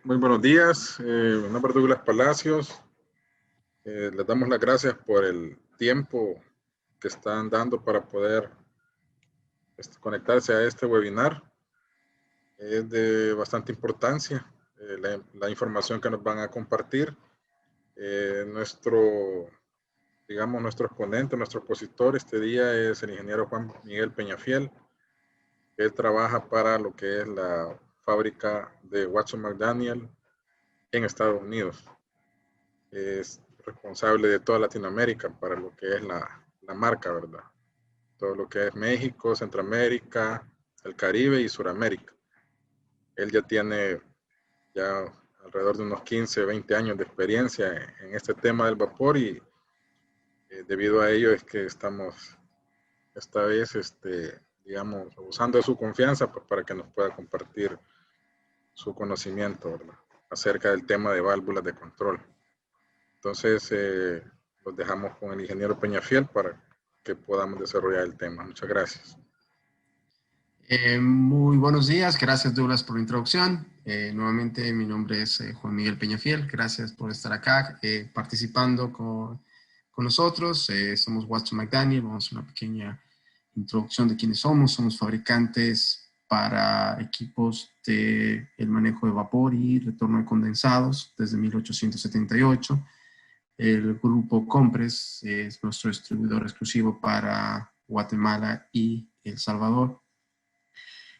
Muy buenos días, mi nombre es Douglas Palacios. Les damos las gracias por el tiempo que están dando para poder conectarse a este webinar. Es de bastante importancia la información que nos van a compartir. Nuestro exponente, nuestro expositor este día es el ingeniero Juan Miguel Peñafiel. Él trabaja para lo que es la fábrica de Watson McDaniel en Estados Unidos. Es responsable de toda Latinoamérica para lo que es la marca, ¿verdad? Todo lo que es México, Centroamérica, el Caribe y Suramérica. Él ya tiene alrededor de unos 15, 20 años de experiencia en este tema del vapor y debido a ello es que estamos esta vez, usando de su confianza pues, para que nos pueda compartir su conocimiento, ¿verdad? Acerca del tema de válvulas de control. Entonces, los dejamos con el ingeniero Peñafiel para que podamos desarrollar el tema. Muchas gracias. Muy buenos días, gracias Douglas por la introducción. Nuevamente mi nombre es Juan Miguel Peñafiel, gracias por estar acá participando con nosotros. Somos Watson McDaniel, vamos a hacer una pequeña introducción de quiénes somos. Somos fabricantes para equipos de el manejo de vapor y retorno de condensados desde 1878. El grupo Compres es nuestro distribuidor exclusivo para Guatemala y El Salvador.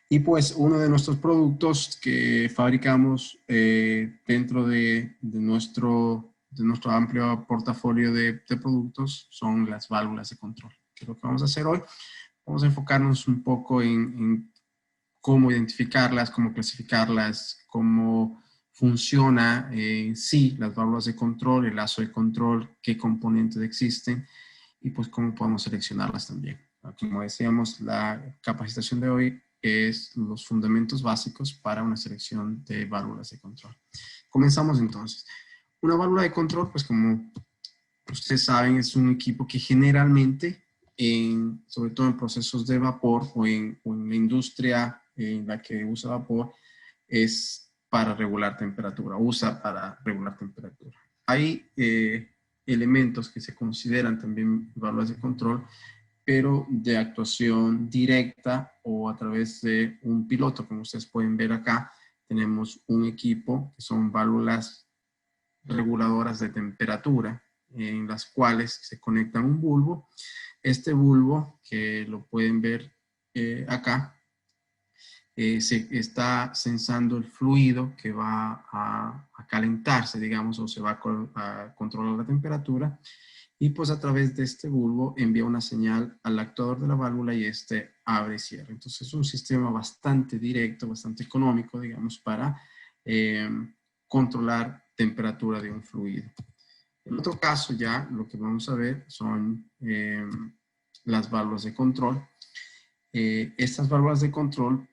Y pues uno de nuestros productos que fabricamos dentro de nuestro amplio portafolio de productos son las válvulas de control. ¿Qué es lo que vamos a hacer hoy? Vamos a enfocarnos un poco en cómo identificarlas, cómo clasificarlas, cómo funciona sí las válvulas de control, el lazo de control, qué componentes existen y pues cómo podemos seleccionarlas también. Como decíamos, la capacitación de hoy es los fundamentos básicos para una selección de válvulas de control. Comenzamos entonces. Una válvula de control, pues como ustedes saben, es un equipo que generalmente, sobre todo en procesos de vapor o en la industria en la que usa vapor, es para regular temperatura, usa para regular temperatura. Hay elementos que se consideran también válvulas de control, pero de actuación directa o a través de un piloto, como ustedes pueden ver acá, tenemos un equipo que son válvulas reguladoras de temperatura, en las cuales se conecta un bulbo. Este bulbo, que lo pueden ver acá, se está sensando el fluido que va a calentarse, digamos, o se va a controlar la temperatura. Y pues a través de este bulbo envía una señal al actuador de la válvula y este abre y cierra. Entonces es un sistema bastante directo, bastante económico, digamos, para controlar temperatura de un fluido. En otro caso ya lo que vamos a ver son las válvulas de control. Estas válvulas de control,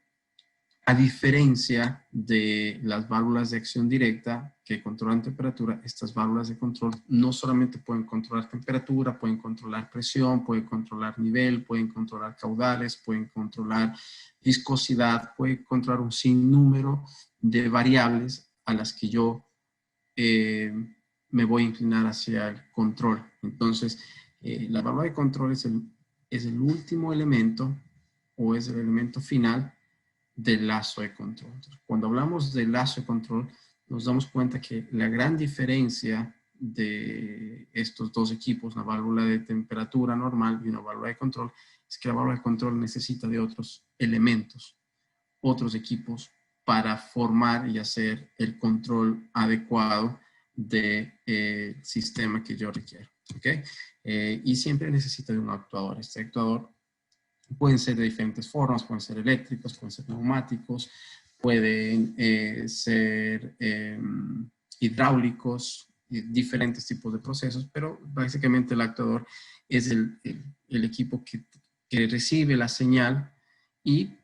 a diferencia de las válvulas de acción directa que controlan temperatura, estas válvulas de control no solamente pueden controlar temperatura, pueden controlar presión, pueden controlar nivel, pueden controlar caudales, pueden controlar viscosidad, pueden controlar un sinnúmero de variables a las que yo me voy a inclinar hacia el control. Entonces, la válvula de control es el último elemento o es el elemento final del lazo de control. Entonces, cuando hablamos del lazo de control, nos damos cuenta que la gran diferencia de estos dos equipos, una válvula de temperatura normal y una válvula de control, es que la válvula de control necesita de otros elementos, otros equipos para formar y hacer el control adecuado del sistema que yo requiero. ¿Okay? Y siempre necesita de un actuador. Este actuador pueden ser de diferentes formas, pueden ser eléctricos, pueden ser neumáticos, pueden ser hidráulicos, diferentes tipos de procesos, pero básicamente el actuador es el equipo que recibe la señal y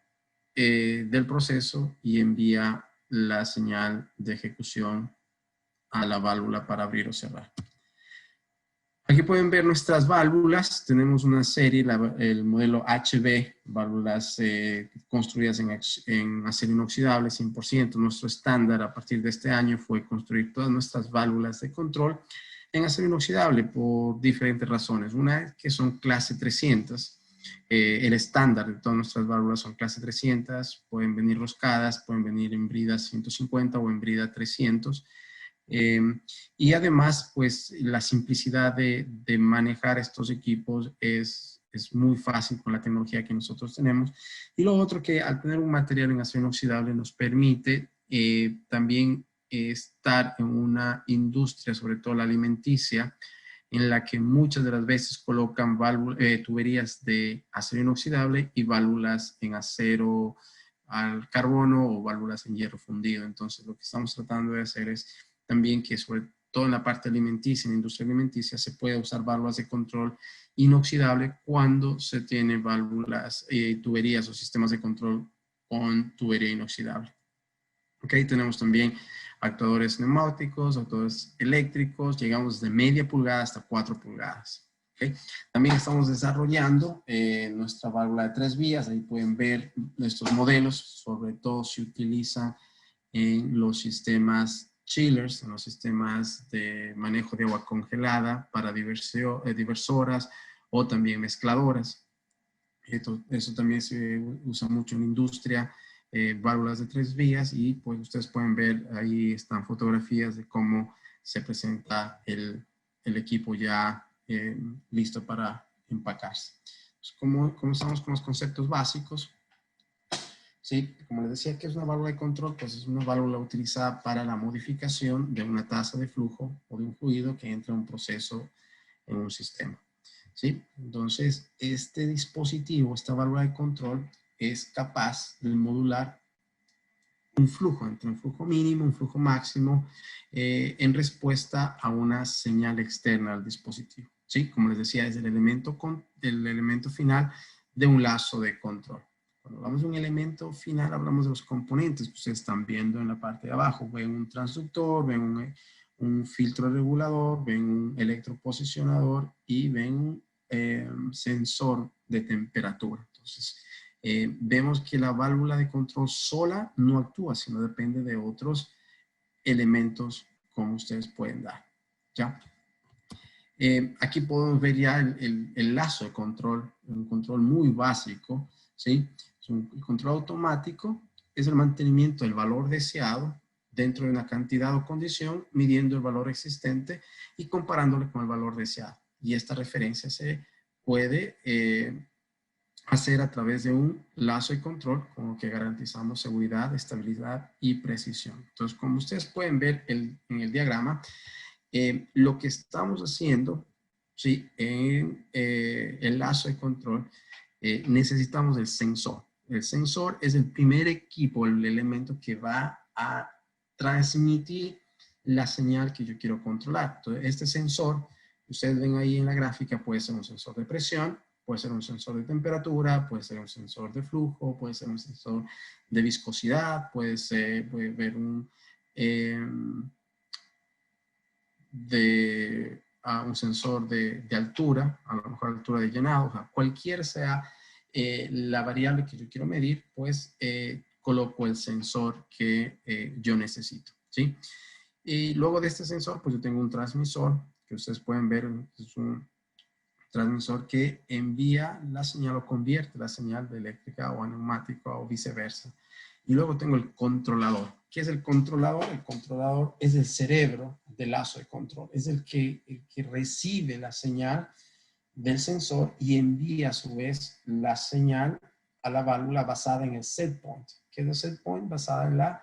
del proceso y envía la señal de ejecución a la válvula para abrir o cerrar. Aquí pueden ver nuestras válvulas. Tenemos una serie, el modelo HB, válvulas construidas en acero inoxidable 100%. Nuestro estándar a partir de este año fue construir todas nuestras válvulas de control en acero inoxidable por diferentes razones. Una es que son clase 300. El estándar de todas nuestras válvulas son clase 300. Pueden venir roscadas, pueden venir en brida 150 o en brida 300. Y además, pues la simplicidad de manejar estos equipos es muy fácil con la tecnología que nosotros tenemos. Y lo otro que al tener un material en acero inoxidable nos permite también estar en una industria, sobre todo la alimenticia, en la que muchas de las veces colocan tuberías de acero inoxidable y válvulas en acero al carbono o válvulas en hierro fundido. Entonces, lo que estamos tratando de hacer es también que sobre todo en la parte alimenticia, en la industria alimenticia, se puede usar válvulas de control inoxidable cuando se tiene válvulas, tuberías o sistemas de control con tubería inoxidable. Ok, tenemos también actuadores neumáticos, actuadores eléctricos, llegamos de media pulgada hasta 4 pulgadas. Okay. También estamos desarrollando nuestra válvula de 3 vías, ahí pueden ver nuestros modelos, sobre todo se utilizan en los sistemas chillers, en los sistemas de manejo de agua congelada para diversoras o también mezcladoras. Eso también se usa mucho en la industria, válvulas de 3 vías y pues ustedes pueden ver, ahí están fotografías de cómo se presenta el equipo ya listo para empacarse. Entonces, ¿cómo estamos con los conceptos básicos? Sí, como les decía que es una válvula de control, pues es una válvula utilizada para la modificación de una tasa de flujo o de un fluido que entra en un proceso en un sistema. ¿Sí? Entonces, este dispositivo, esta válvula de control, es capaz de modular un flujo, entre un flujo mínimo, un flujo máximo, en respuesta a una señal externa al dispositivo. ¿Sí? Como les decía, es el elemento final de un lazo de control. Cuando hablamos de un elemento final, hablamos de los componentes que ustedes están viendo en la parte de abajo. Ven un transductor, ven un filtro regulador, ven un electroposicionador y ven un sensor de temperatura. Entonces, vemos que la válvula de control sola no actúa, sino depende de otros elementos como ustedes pueden dar. ¿Ya? Aquí podemos ver ya el lazo de control, un control muy básico, ¿sí? Es un control automático, es el mantenimiento del valor deseado dentro de una cantidad o condición, midiendo el valor existente y comparándolo con el valor deseado. Y esta referencia se puede hacer a través de un lazo de control con lo que garantizamos seguridad, estabilidad y precisión. Entonces, como ustedes pueden ver en el diagrama, lo que estamos haciendo, ¿sí? En el lazo de control, necesitamos el sensor. El sensor es el primer equipo, el elemento que va a transmitir la señal que yo quiero controlar. Entonces, este sensor, ustedes ven ahí en la gráfica, puede ser un sensor de presión, puede ser un sensor de temperatura, puede ser un sensor de flujo, puede ser un sensor de viscosidad, puede ver un sensor de altura, a lo mejor altura de llenado, o sea, cualquier sea la variable que yo quiero medir, pues coloco el sensor que yo necesito, ¿sí? Y luego de este sensor, pues yo tengo un transmisor, que ustedes pueden ver, es un transmisor que envía la señal o convierte la señal de eléctrica o a neumática o viceversa. Y luego tengo el controlador. ¿Qué es el controlador? El controlador es el cerebro del lazo de control. Es el que recibe la señal del sensor y envía a su vez la señal a la válvula basada en el set point. ¿Qué es el set point? Basada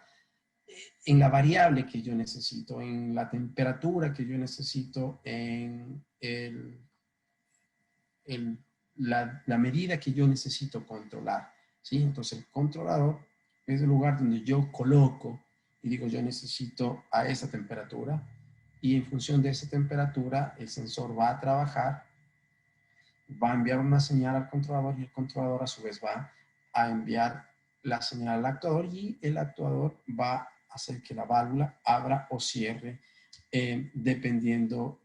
en la variable que yo necesito, en la temperatura que yo necesito, en la medida que yo necesito controlar, ¿sí? Entonces el controlador es el lugar donde yo coloco y digo yo necesito a esa temperatura y en función de esa temperatura el sensor va a trabajar, va a enviar una señal al controlador y el controlador a su vez va a enviar la señal al actuador y el actuador va a hacer que la válvula abra o cierre dependiendo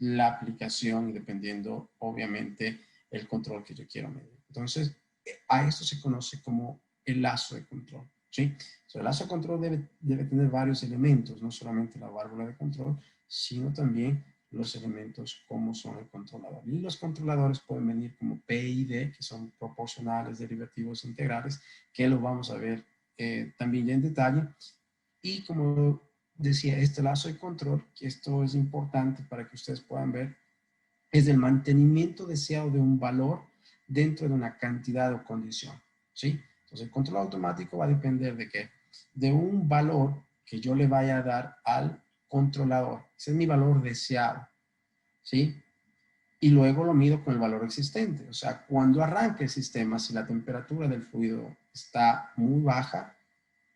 la aplicación y dependiendo, obviamente, el control que yo quiero medir. Entonces, a esto se conoce como el lazo de control, ¿sí? El lazo de control debe tener varios elementos, no solamente la válvula de control, sino también los elementos como son el controlador. Y los controladores pueden venir como P y D, que son proporcionales, derivativos, integrales, que lo vamos a ver también ya en detalle. Y como decía, este lazo de control, que esto es importante para que ustedes puedan ver, es el mantenimiento deseado de un valor dentro de una cantidad o condición, ¿sí? Entonces, el control automático va a depender de qué? De un valor que yo le vaya a dar al controlador. Ese es mi valor deseado, ¿sí? Y luego lo mido con el valor existente. O sea, cuando arranque el sistema, si la temperatura del fluido está muy baja,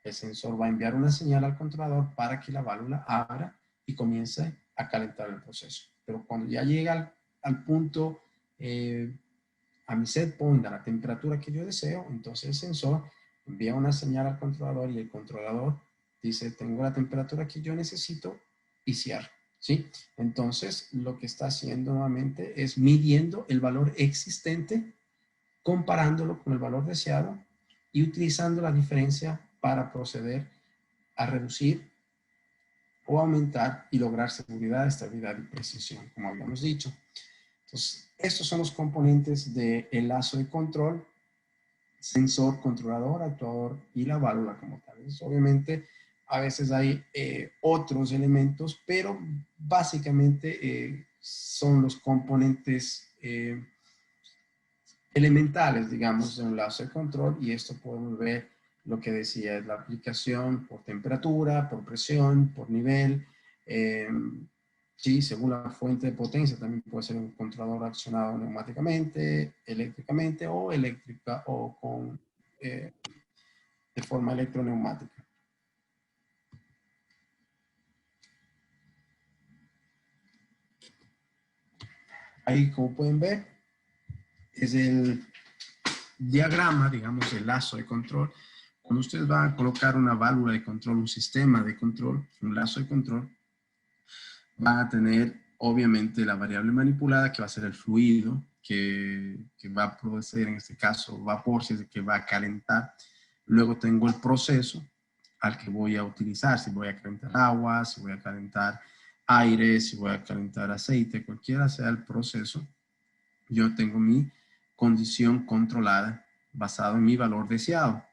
el sensor va a enviar una señal al controlador para que la válvula abra y comience a calentar el proceso. Pero cuando ya llega al punto, a mi set point, a la temperatura que yo deseo, entonces el sensor envía una señal al controlador y el controlador dice, tengo la temperatura que yo necesito y cierra, ¿sí? Entonces, lo que está haciendo nuevamente es midiendo el valor existente, comparándolo con el valor deseado y utilizando la diferencia para proceder a reducir o aumentar y lograr seguridad, estabilidad y precisión, como habíamos dicho. Entonces, estos son los componentes del lazo de control: sensor, controlador, actuador y la válvula como tal. Entonces, obviamente, a veces hay otros elementos, pero básicamente son los componentes elementales, digamos, de un lazo de control, y esto podemos ver lo que decía, es la aplicación por temperatura, por presión, por nivel, sí, según la fuente de potencia, también puede ser un controlador accionado neumáticamente, eléctricamente o eléctrica o con, de forma electroneumática. Ahí, como pueden ver, es el diagrama, digamos, del lazo de control. Cuando ustedes van a colocar una válvula de control, un sistema de control, un lazo de control, van a tener obviamente la variable manipulada, que va a ser el fluido que va a producir, en este caso, vapor, si es que va a calentar. Luego tengo el proceso al que voy a utilizar, si voy a calentar agua, si voy a calentar aire, si voy a calentar aceite, cualquiera sea el proceso. Yo tengo mi condición controlada basado en mi valor deseado.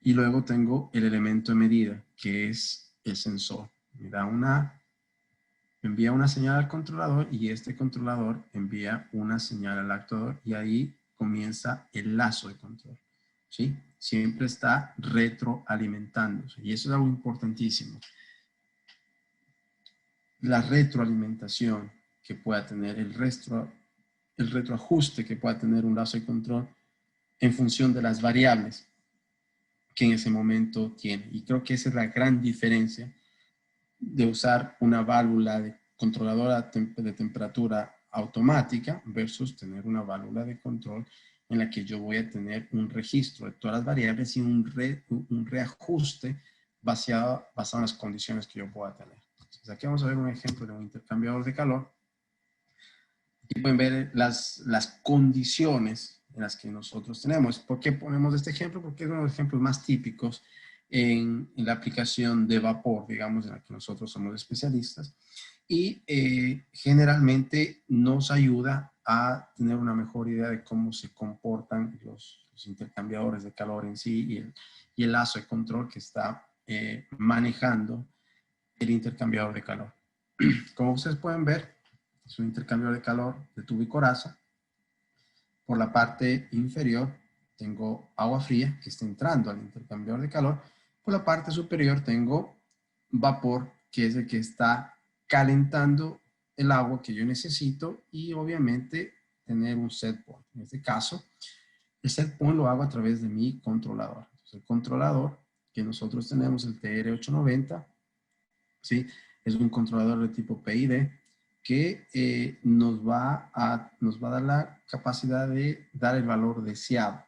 Y luego tengo el elemento de medida, que es el sensor. Me envía una señal al controlador y este controlador envía una señal al actuador y ahí comienza el lazo de control, ¿sí? Siempre está retroalimentándose y eso es algo importantísimo. La retroalimentación que pueda tener, el retroajuste que pueda tener un lazo de control en función de las variables que en ese momento tiene. Y creo que esa es la gran diferencia de usar una válvula de controladora de temperatura automática versus tener una válvula de control en la que yo voy a tener un registro de todas las variables y un reajuste basado en las condiciones que yo pueda tener. Entonces, aquí vamos a ver un ejemplo de un intercambiador de calor. Y pueden ver las condiciones en las que nosotros tenemos. ¿Por qué ponemos este ejemplo? Porque es uno de los ejemplos más típicos en la aplicación de vapor, digamos, en la que nosotros somos especialistas. Y generalmente nos ayuda a tener una mejor idea de cómo se comportan los intercambiadores de calor en sí y el lazo de control que está manejando el intercambiador de calor. Como ustedes pueden ver, es un intercambiador de calor de tubo y coraza. Por la parte inferior tengo agua fría que está entrando al intercambiador de calor. Por la parte superior tengo vapor, que es el que está calentando el agua que yo necesito y obviamente tener un set point. En este caso, el set point lo hago a través de mi controlador. Entonces, el controlador que nosotros tenemos, el TR890, ¿sí? Es un controlador de tipo PID que nos va a dar la capacidad de dar el valor deseado.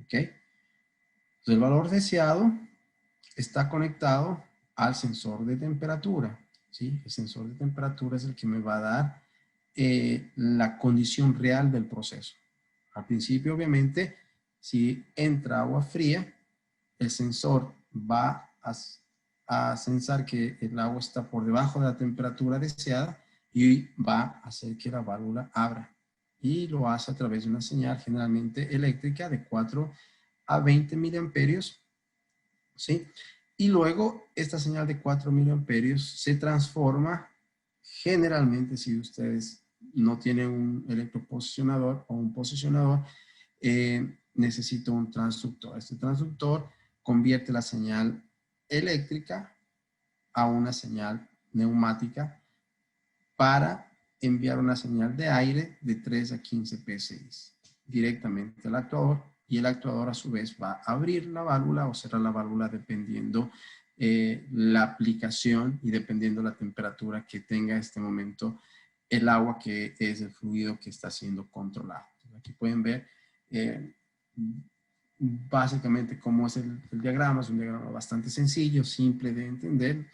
¿Ok? Entonces, el valor deseado está conectado al sensor de temperatura. ¿sí? El sensor de temperatura es el que me va a dar la condición real del proceso. Al principio, obviamente, si entra agua fría, el sensor va a sensar que el agua está por debajo de la temperatura deseada y va a hacer que la válvula abra. Y lo hace a través de una señal generalmente eléctrica de 4 a 20 miliamperios, ¿sí? Y luego esta señal de 4 miliamperios se transforma generalmente, si ustedes no tienen un electroposicionador o un posicionador, necesito un transductor. Este transductor convierte la señal eléctrica a una señal neumática para enviar una señal de aire de 3 a 15 PSI directamente al actuador, y el actuador a su vez va a abrir la válvula o cerrar la válvula dependiendo la aplicación y dependiendo la temperatura que tenga en este momento el agua, que es el fluido que está siendo controlado. Aquí pueden ver básicamente cómo es el diagrama. Es un diagrama bastante sencillo, simple de entender,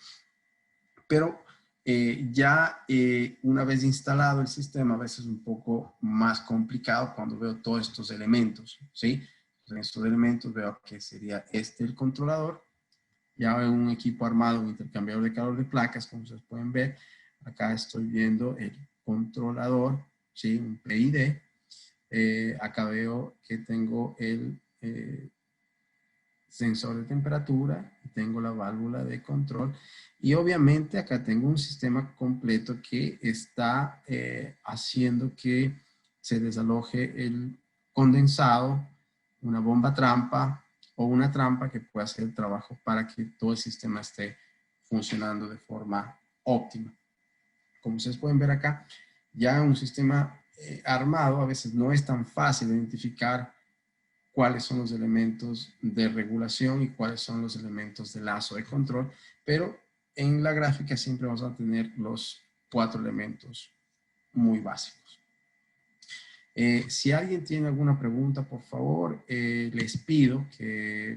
pero una vez instalado el sistema, a veces es un poco más complicado cuando veo todos estos elementos, ¿sí? En estos elementos veo que sería este el controlador. Ya veo un equipo armado, un intercambiador de calor de placas, como ustedes pueden ver. Acá estoy viendo el controlador, ¿sí? Un PID. Acá veo que tengo el sensor de temperatura, tengo la válvula de control y obviamente acá tengo un sistema completo que está haciendo que se desaloje el condensado, una bomba trampa o una trampa que pueda hacer el trabajo para que todo el sistema esté funcionando de forma óptima. Como ustedes pueden ver acá, ya un sistema armado a veces no es tan fácil identificar cuáles son los elementos de regulación y cuáles son los elementos de lazo de control, pero en la gráfica siempre vamos a tener los 4 elementos muy básicos. Si alguien tiene alguna pregunta, por favor, les pido que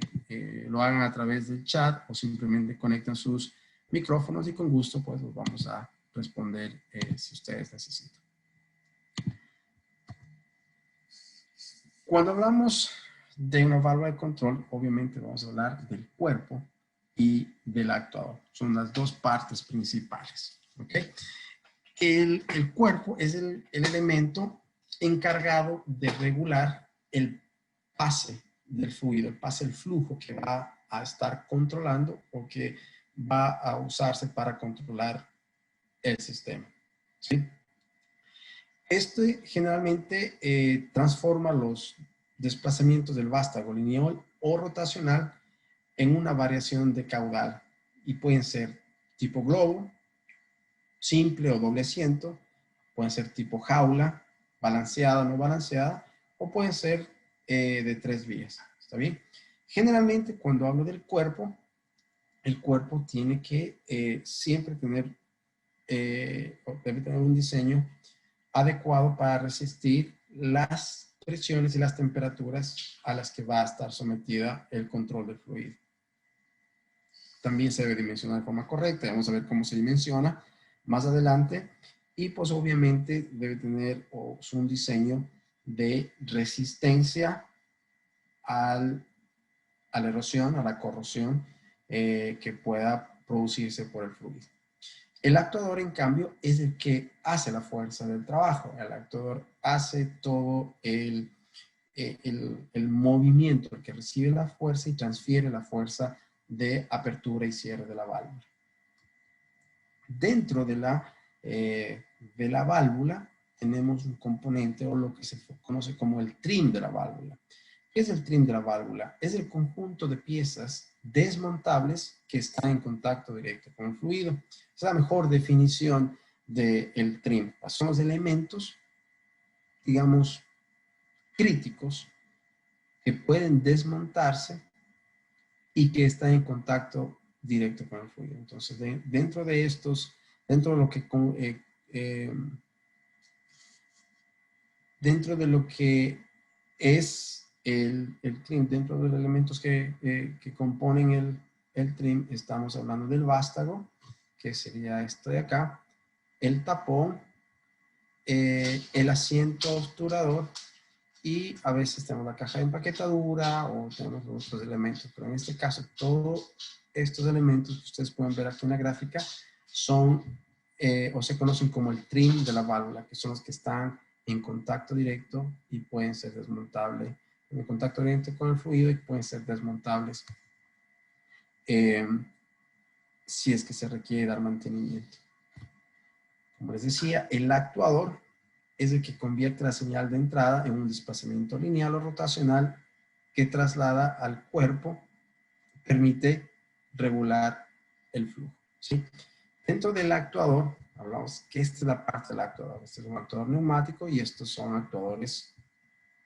lo hagan a través del chat o simplemente conecten sus micrófonos y con gusto pues los vamos a responder si ustedes necesitan. Cuando hablamos de una válvula de control, obviamente vamos a hablar del cuerpo y del actuador. Son las dos partes principales. ¿Okay? El cuerpo es el elemento encargado de regular el pase del fluido, el pase del flujo que va a estar controlando o que va a usarse para controlar el sistema. ¿Sí? Este generalmente transforma los desplazamientos del vástago lineal o rotacional en una variación de caudal y pueden ser tipo globo, simple o doble asiento, pueden ser tipo jaula, balanceada o no balanceada, o pueden ser de 3 vías. ¿Está bien? Generalmente cuando hablo del cuerpo, el cuerpo tiene que siempre tener, debe tener un diseño adecuado para resistir las presiones y las temperaturas a las que va a estar sometida el control del fluido. También se debe dimensionar de forma correcta. Vamos a ver cómo se dimensiona más adelante. Y pues obviamente debe tener un diseño de resistencia a la erosión, a la corrosión que pueda producirse por el fluido. El actuador, en cambio, es el que hace la fuerza del trabajo. El actuador hace todo el movimiento, el que recibe la fuerza y transfiere la fuerza de apertura y cierre de la válvula. Dentro de la válvula tenemos un componente o lo que se conoce como el trim de la válvula. ¿Qué es el trim de la válvula? Es el conjunto de piezas desmontables que están en contacto directo con el fluido. Es la mejor definición del trim. Son los elementos, digamos, críticos que pueden desmontarse y que están en contacto directo con el fluido. Entonces, dentro de estos, dentro de lo que es el trim, dentro de los elementos que componen el trim, estamos hablando del vástago, que sería esto de acá, el tapón, el asiento obturador y a veces tenemos la caja de empaquetadura o tenemos otros elementos, pero en este caso todos estos elementos que ustedes pueden ver aquí en la gráfica son o se conocen como el trim de la válvula, que son los que están en contacto directo y pueden ser desmontables, en contacto directo con el fluido y pueden ser desmontables si es que se requiere dar mantenimiento. Como les decía, el actuador es el que convierte la señal de entrada en un desplazamiento lineal o rotacional que traslada al cuerpo, permite regular el flujo, ¿sí? Dentro del actuador, hablamos que esta es la parte del actuador. Este es un actuador neumático y estos son actuadores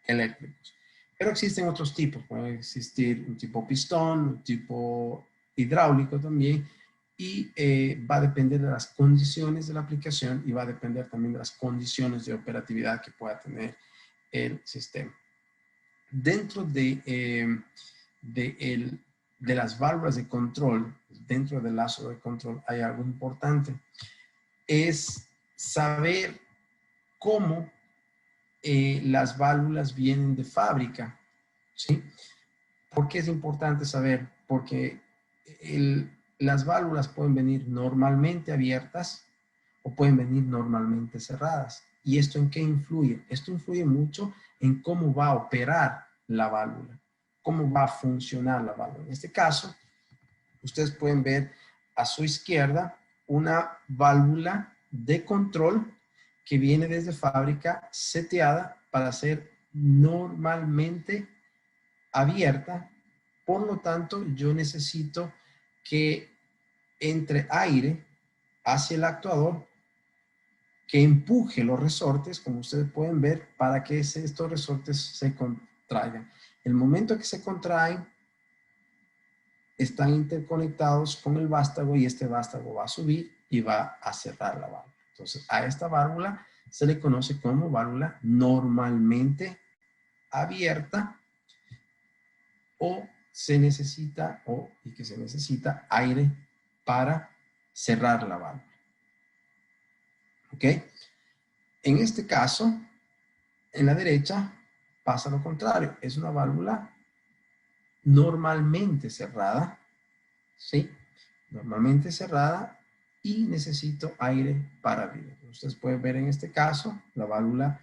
eléctricos. Pero existen otros tipos. Puede existir un tipo pistón, un tipo hidráulico también. Y va a depender de las condiciones de la aplicación y va a depender también de las condiciones de operatividad que pueda tener el sistema. Dentro de las válvulas de control, dentro del lazo de control, hay algo importante. Es saber cómo las válvulas vienen de fábrica, ¿sí? ¿Por qué es importante saber? Porque las válvulas pueden venir normalmente abiertas o pueden venir normalmente cerradas. ¿Y esto en qué influye? Esto influye mucho en cómo va a operar la válvula, cómo va a funcionar la válvula. En este caso, ustedes pueden ver a su izquierda una válvula de control que viene desde fábrica seteada para ser normalmente abierta. Por lo tanto, yo necesito que entre aire hacia el actuador, que empuje los resortes, como ustedes pueden ver, para que estos resortes se contraigan. El momento que se contraen, están interconectados con el vástago y este vástago va a subir y va a cerrar la válvula. Entonces, a esta válvula se le conoce como válvula normalmente abierta o se necesita aire para cerrar la válvula. ¿Ok? En este caso, en la derecha pasa lo contrario. Es una válvula normalmente cerrada, ¿sí? Normalmente cerrada y necesito aire para abrir. Ustedes pueden ver en este caso la válvula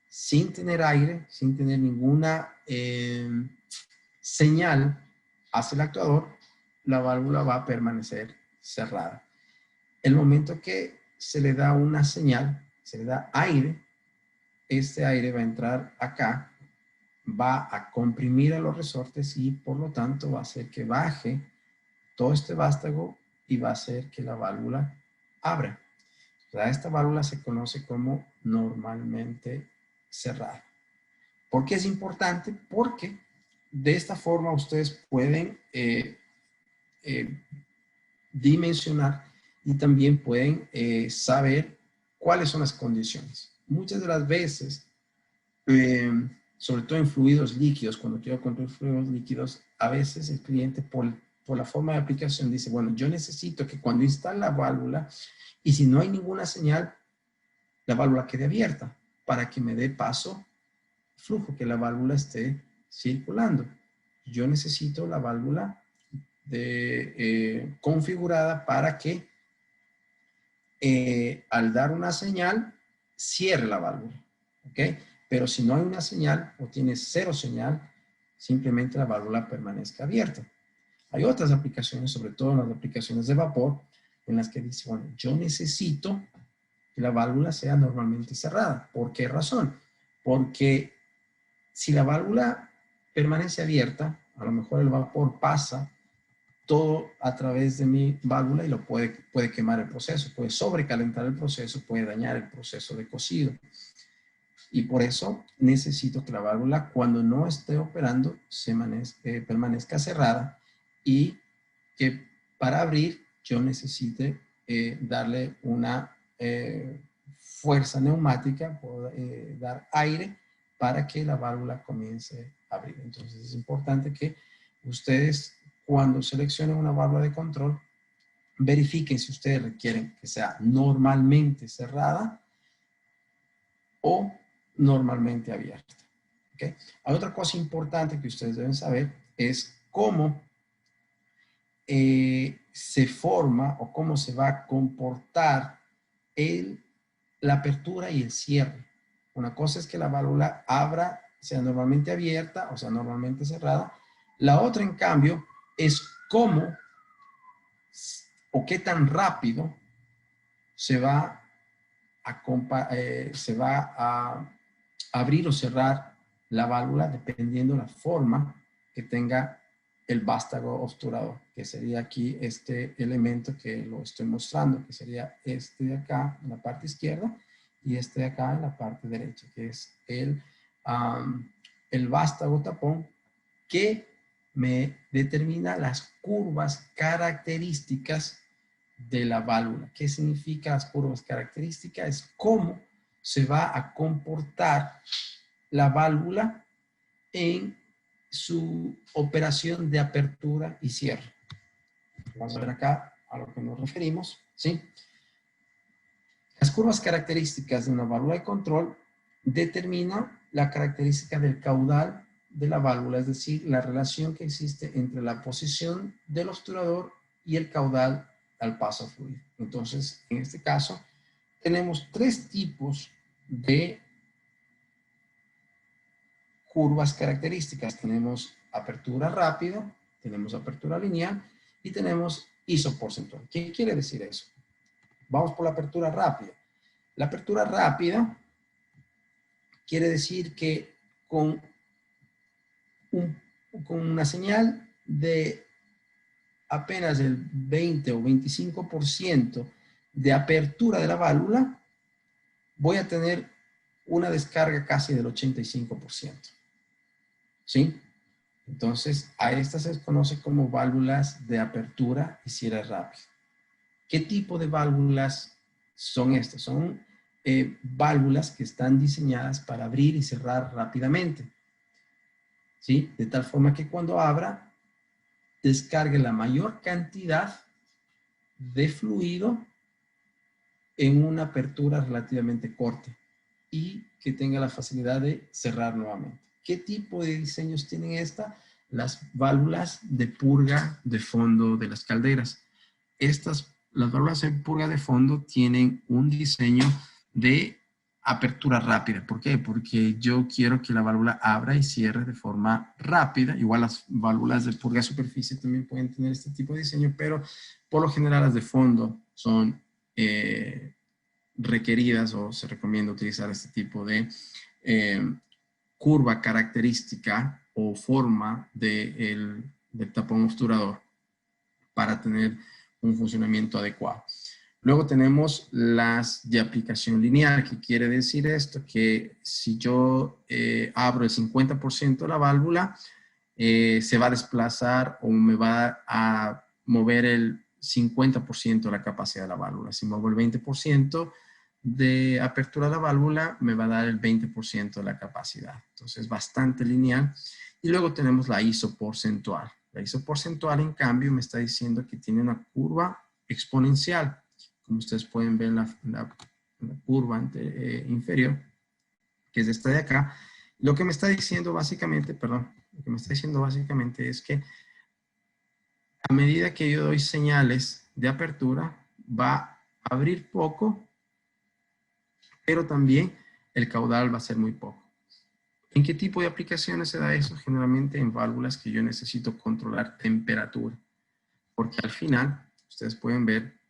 sin tener aire, sin tener ninguna señal hacia el actuador, la válvula va a permanecer cerrada. El momento que se le da una señal, se le da aire, este aire va a entrar acá, va a comprimir a los resortes y por lo tanto va a hacer que baje todo este vástago y va a hacer que la válvula abra. O sea, esta válvula se conoce como normalmente cerrada. ¿Por qué es importante? Porque de esta forma ustedes pueden dimensionar y también pueden saber cuáles son las condiciones. Muchas de las veces, sobre todo en fluidos líquidos, cuando quiero controlar fluidos líquidos, a veces el cliente por la forma de aplicación dice, bueno, yo necesito que cuando instale la válvula y si no hay ninguna señal, la válvula quede abierta para que me dé paso flujo, que la válvula esté circulando. Yo necesito la válvula configurada para que al dar una señal cierre la válvula, ¿ok? Pero si no hay una señal o tiene cero señal, simplemente la válvula permanezca abierta. Hay otras aplicaciones, sobre todo las aplicaciones de vapor, en las que dice, bueno, yo necesito que la válvula sea normalmente cerrada. ¿Por qué razón? Porque si la válvula permanece abierta, a lo mejor el vapor pasa todo a través de mi válvula y lo puede quemar el proceso, puede sobrecalentar el proceso, puede dañar el proceso de cocido. Y por eso necesito que la válvula, cuando no esté operando, permanezca cerrada y que para abrir yo necesite darle una fuerza neumática, dar aire para que la válvula comience a abrir. Entonces es importante que ustedes, cuando seleccionen una válvula de control, verifiquen si ustedes requieren que sea normalmente cerrada o normalmente abierta. ¿Okay? Hay otra cosa importante que ustedes deben saber es cómo se forma o cómo se va a comportar la apertura y el cierre. Una cosa es que la válvula abra, sea normalmente abierta o sea normalmente cerrada. La otra, en cambio, es cómo o qué tan rápido se va a abrir o cerrar la válvula dependiendo la forma que tenga el vástago obturador, que sería aquí este elemento que lo estoy mostrando, que sería este de acá en la parte izquierda y este de acá en la parte derecha, que es el vástago tapón que me determina las curvas características de la válvula. ¿Qué significa las curvas características? Es cómo se va a comportar la válvula en su operación de apertura y cierre. Vamos a ver acá a lo que nos referimos, ¿sí? Las curvas características de una válvula de control determinan la característica del caudal de la válvula, es decir, la relación que existe entre la posición del obturador y el caudal al paso fluido. Entonces, en este caso, tenemos tres tipos de curvas características. Tenemos apertura rápida, tenemos apertura lineal y tenemos ISO porcentual. ¿Qué quiere decir eso? Vamos por la apertura rápida. La apertura rápida quiere decir que con una señal de apenas el 20 o 25% de apertura de la válvula, voy a tener una descarga casi del 85%. ¿Sí? Entonces, a estas se conoce como válvulas de apertura y cierre rápido. ¿Qué tipo de válvulas son estas? Son válvulas que están diseñadas para abrir y cerrar rápidamente. ¿Sí? De tal forma que cuando abra, descargue la mayor cantidad de fluido en una apertura relativamente corta y que tenga la facilidad de cerrar nuevamente. ¿Qué tipo de diseños tienen esta? Las válvulas de purga de fondo de las calderas. Las válvulas de purga de fondo tienen un diseño de apertura rápida. ¿Por qué? Porque yo quiero que la válvula abra y cierre de forma rápida. Igual las válvulas de purga de superficie también pueden tener este tipo de diseño, pero por lo general las de fondo son requeridas o se recomienda utilizar este tipo de curva característica o forma del tapón obturador para tener un funcionamiento adecuado. Luego tenemos las de aplicación lineal. ¿Qué quiere decir esto? Que si yo abro el 50% de la válvula, se va a desplazar o me va a mover el 50% de la capacidad de la válvula. Si muevo el 20% de apertura de la válvula, me va a dar el 20% de la capacidad. Entonces, bastante lineal. Y luego tenemos la ISO porcentual. La ISO porcentual, en cambio, me está diciendo que tiene una curva exponencial. Como ustedes pueden ver en la curva inferior, que es esta de acá. Lo que me está diciendo básicamente, es que a medida que yo doy señales de apertura, va a abrir poco, pero también el caudal va a ser muy poco. ¿En qué tipo de aplicaciones se da eso? Generalmente en válvulas que yo necesito controlar temperatura, porque al final ustedes pueden ver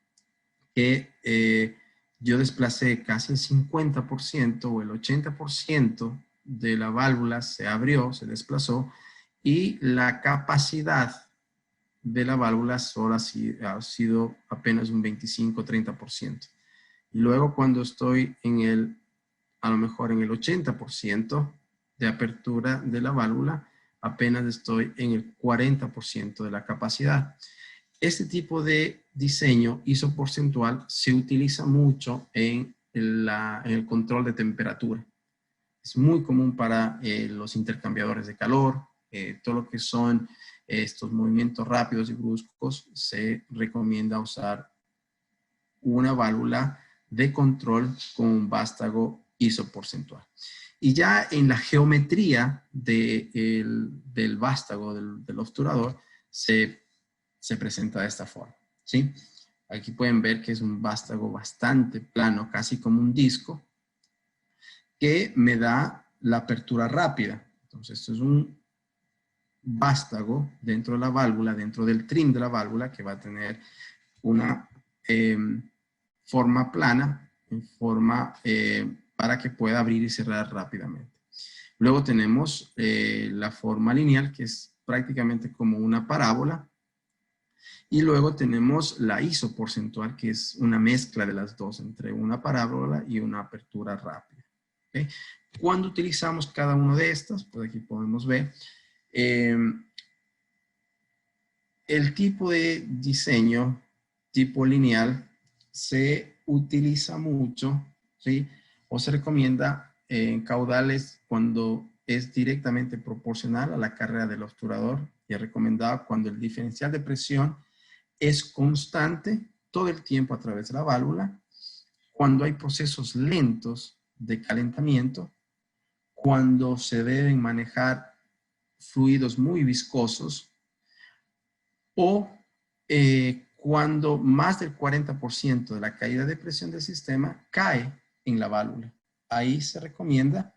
que yo desplacé casi el 50% o el 80% de la válvula se abrió, se desplazó, y la capacidad de la válvula solo ha sido apenas un 25-30%. Y luego cuando estoy a lo mejor en el 80% de apertura de la válvula, apenas estoy en el 40% de la capacidad. Este tipo de diseño ISO porcentual se utiliza mucho en el control de temperatura. Es muy común para los intercambiadores de calor, todo lo que son estos movimientos rápidos y bruscos, se recomienda usar una válvula de control con un vástago isoporcentual. Y ya en la geometría del vástago, del obturador, se presenta de esta forma, ¿sí? Aquí pueden ver que es un vástago bastante plano, casi como un disco, que me da la apertura rápida. Entonces, esto es un vástago dentro de la válvula, dentro del trim de la válvula, que va a tener una forma plana, en forma para que pueda abrir y cerrar rápidamente. Luego tenemos la forma lineal, que es prácticamente como una parábola. Y luego tenemos la isoporcentual, que es una mezcla de las dos, entre una parábola y una apertura rápida. ¿Okay? Cuando utilizamos cada uno de estas, pues aquí podemos ver, el tipo de diseño, tipo lineal, se utiliza mucho, ¿sí? O se recomienda en caudales cuando es directamente proporcional a la carrera del obturador, y es recomendado cuando el diferencial de presión es constante todo el tiempo a través de la válvula, cuando hay procesos lentos de calentamiento, cuando se deben manejar fluidos muy viscosos, o cuando más del 40% de la caída de presión del sistema cae en la válvula. Ahí se recomienda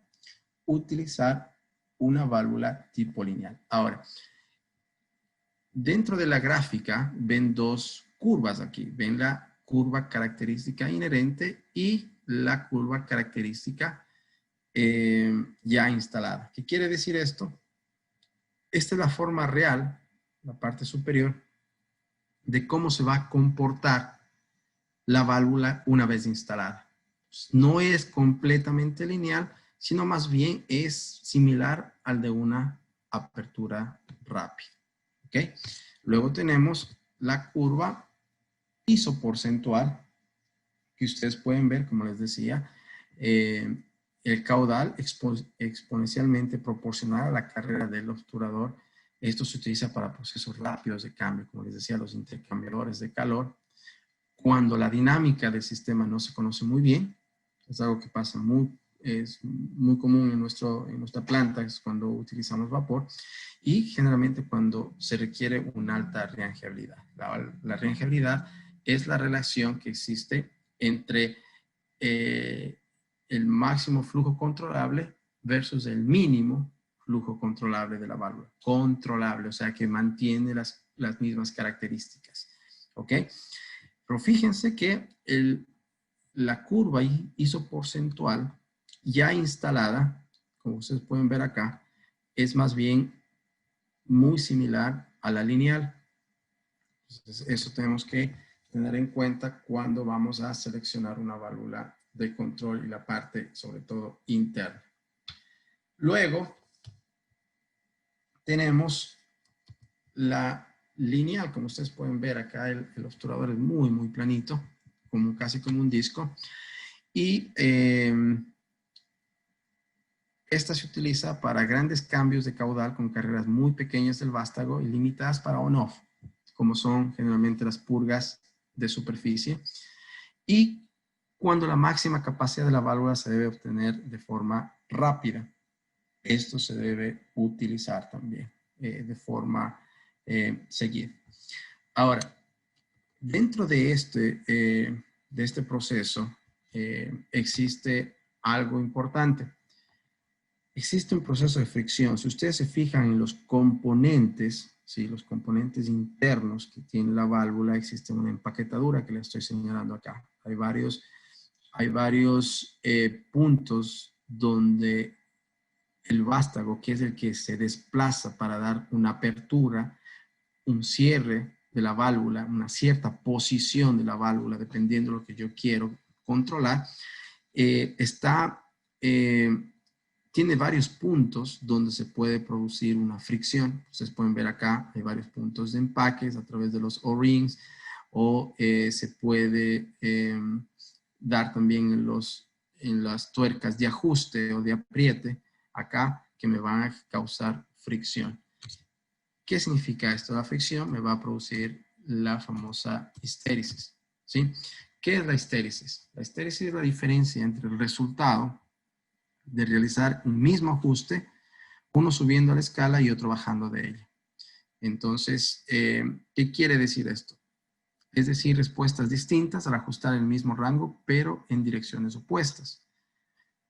utilizar una válvula tipo lineal. Ahora, dentro de la gráfica ven dos curvas aquí. Ven la curva característica inherente y la curva característica ya instalada. ¿Qué quiere decir esto? Esta es la forma real, la parte superior, de cómo se va a comportar la válvula una vez instalada. No es completamente lineal, sino más bien es similar al de una apertura rápida. ¿Ok? Luego tenemos la curva isoporcentual, que ustedes pueden ver, como les decía, el caudal exponencialmente proporcional a la carrera del obturador. Esto se utiliza para procesos rápidos de cambio, como les decía, los intercambiadores de calor. Cuando la dinámica del sistema no se conoce muy bien, es algo que pasa es muy común en nuestra planta, es cuando utilizamos vapor, y generalmente cuando se requiere una alta reangiabilidad. La reangiabilidad es la relación que existe entre el máximo flujo controlable versus el mínimo flujo controlable de la válvula. Controlable, o sea que mantiene las mismas características. ¿Ok? Pero fíjense que la curva isoporcentual ya instalada, como ustedes pueden ver acá, es más bien muy similar a la lineal. Entonces, eso tenemos que tener en cuenta cuando vamos a seleccionar una válvula de control y la parte, sobre todo, interna. Luego, tenemos la lineal. Como ustedes pueden ver acá, el obturador es muy, muy planito, casi como un disco. Y esta se utiliza para grandes cambios de caudal con carreras muy pequeñas del vástago y limitadas para on-off, como son generalmente las purgas de superficie. Y cuando la máxima capacidad de la válvula se debe obtener de forma rápida. Esto se debe utilizar también de forma seguida. Ahora, dentro de este proceso existe algo importante. Existe un proceso de fricción. Si ustedes se fijan en los componentes, ¿sí? Los componentes internos que tiene la válvula, existe una empaquetadura que les estoy señalando acá. Hay varios puntos donde el vástago, que es el que se desplaza para dar una apertura, un cierre de la válvula, una cierta posición de la válvula, dependiendo de lo que yo quiero controlar, tiene varios puntos donde se puede producir una fricción. Ustedes pueden ver acá, hay varios puntos de empaques a través de los O-rings, o se puede dar también en las tuercas de ajuste o de apriete acá, que me van a causar fricción. ¿Qué significa esto? La fricción me va a producir la famosa histéresis, ¿sí? ¿Qué es la histéresis? La histéresis es la diferencia entre el resultado de realizar un mismo ajuste, uno subiendo a la escala y otro bajando de ella. Entonces, ¿qué quiere decir esto? Es decir, respuestas distintas al ajustar el mismo rango, pero en direcciones opuestas.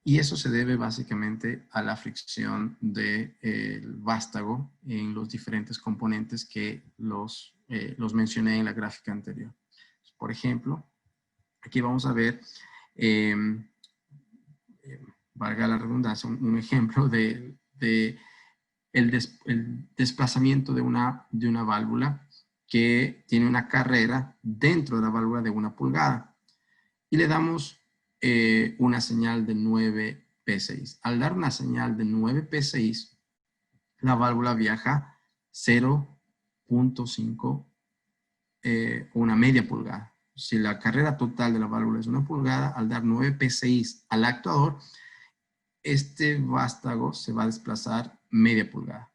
Y eso se debe básicamente a la fricción del vástago en los diferentes componentes que los mencioné en la gráfica anterior. Por ejemplo, aquí vamos a ver, valga la redundancia, un ejemplo de el desplazamiento de una válvula que tiene una carrera dentro de la válvula de 1 pulgada. Y le damos una señal de 9 PSI. Al dar una señal de 9 PSI, la válvula viaja 0.5 o una media pulgada. Si la carrera total de la válvula es 1 pulgada, al dar 9 PSI al actuador, este vástago se va a desplazar media pulgada.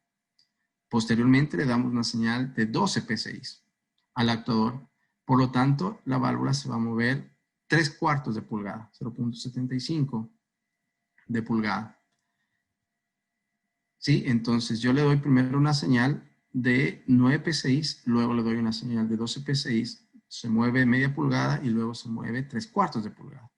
Posteriormente le damos una señal de 12 PSI al actuador. Por lo tanto, la válvula se va a mover 3/4 de pulgada, 0.75 de pulgada. ¿Sí? Entonces yo le doy primero una señal de 9 PSI, luego le doy una señal de 12 PSI, se mueve media pulgada y luego se mueve 3/4 de pulgada.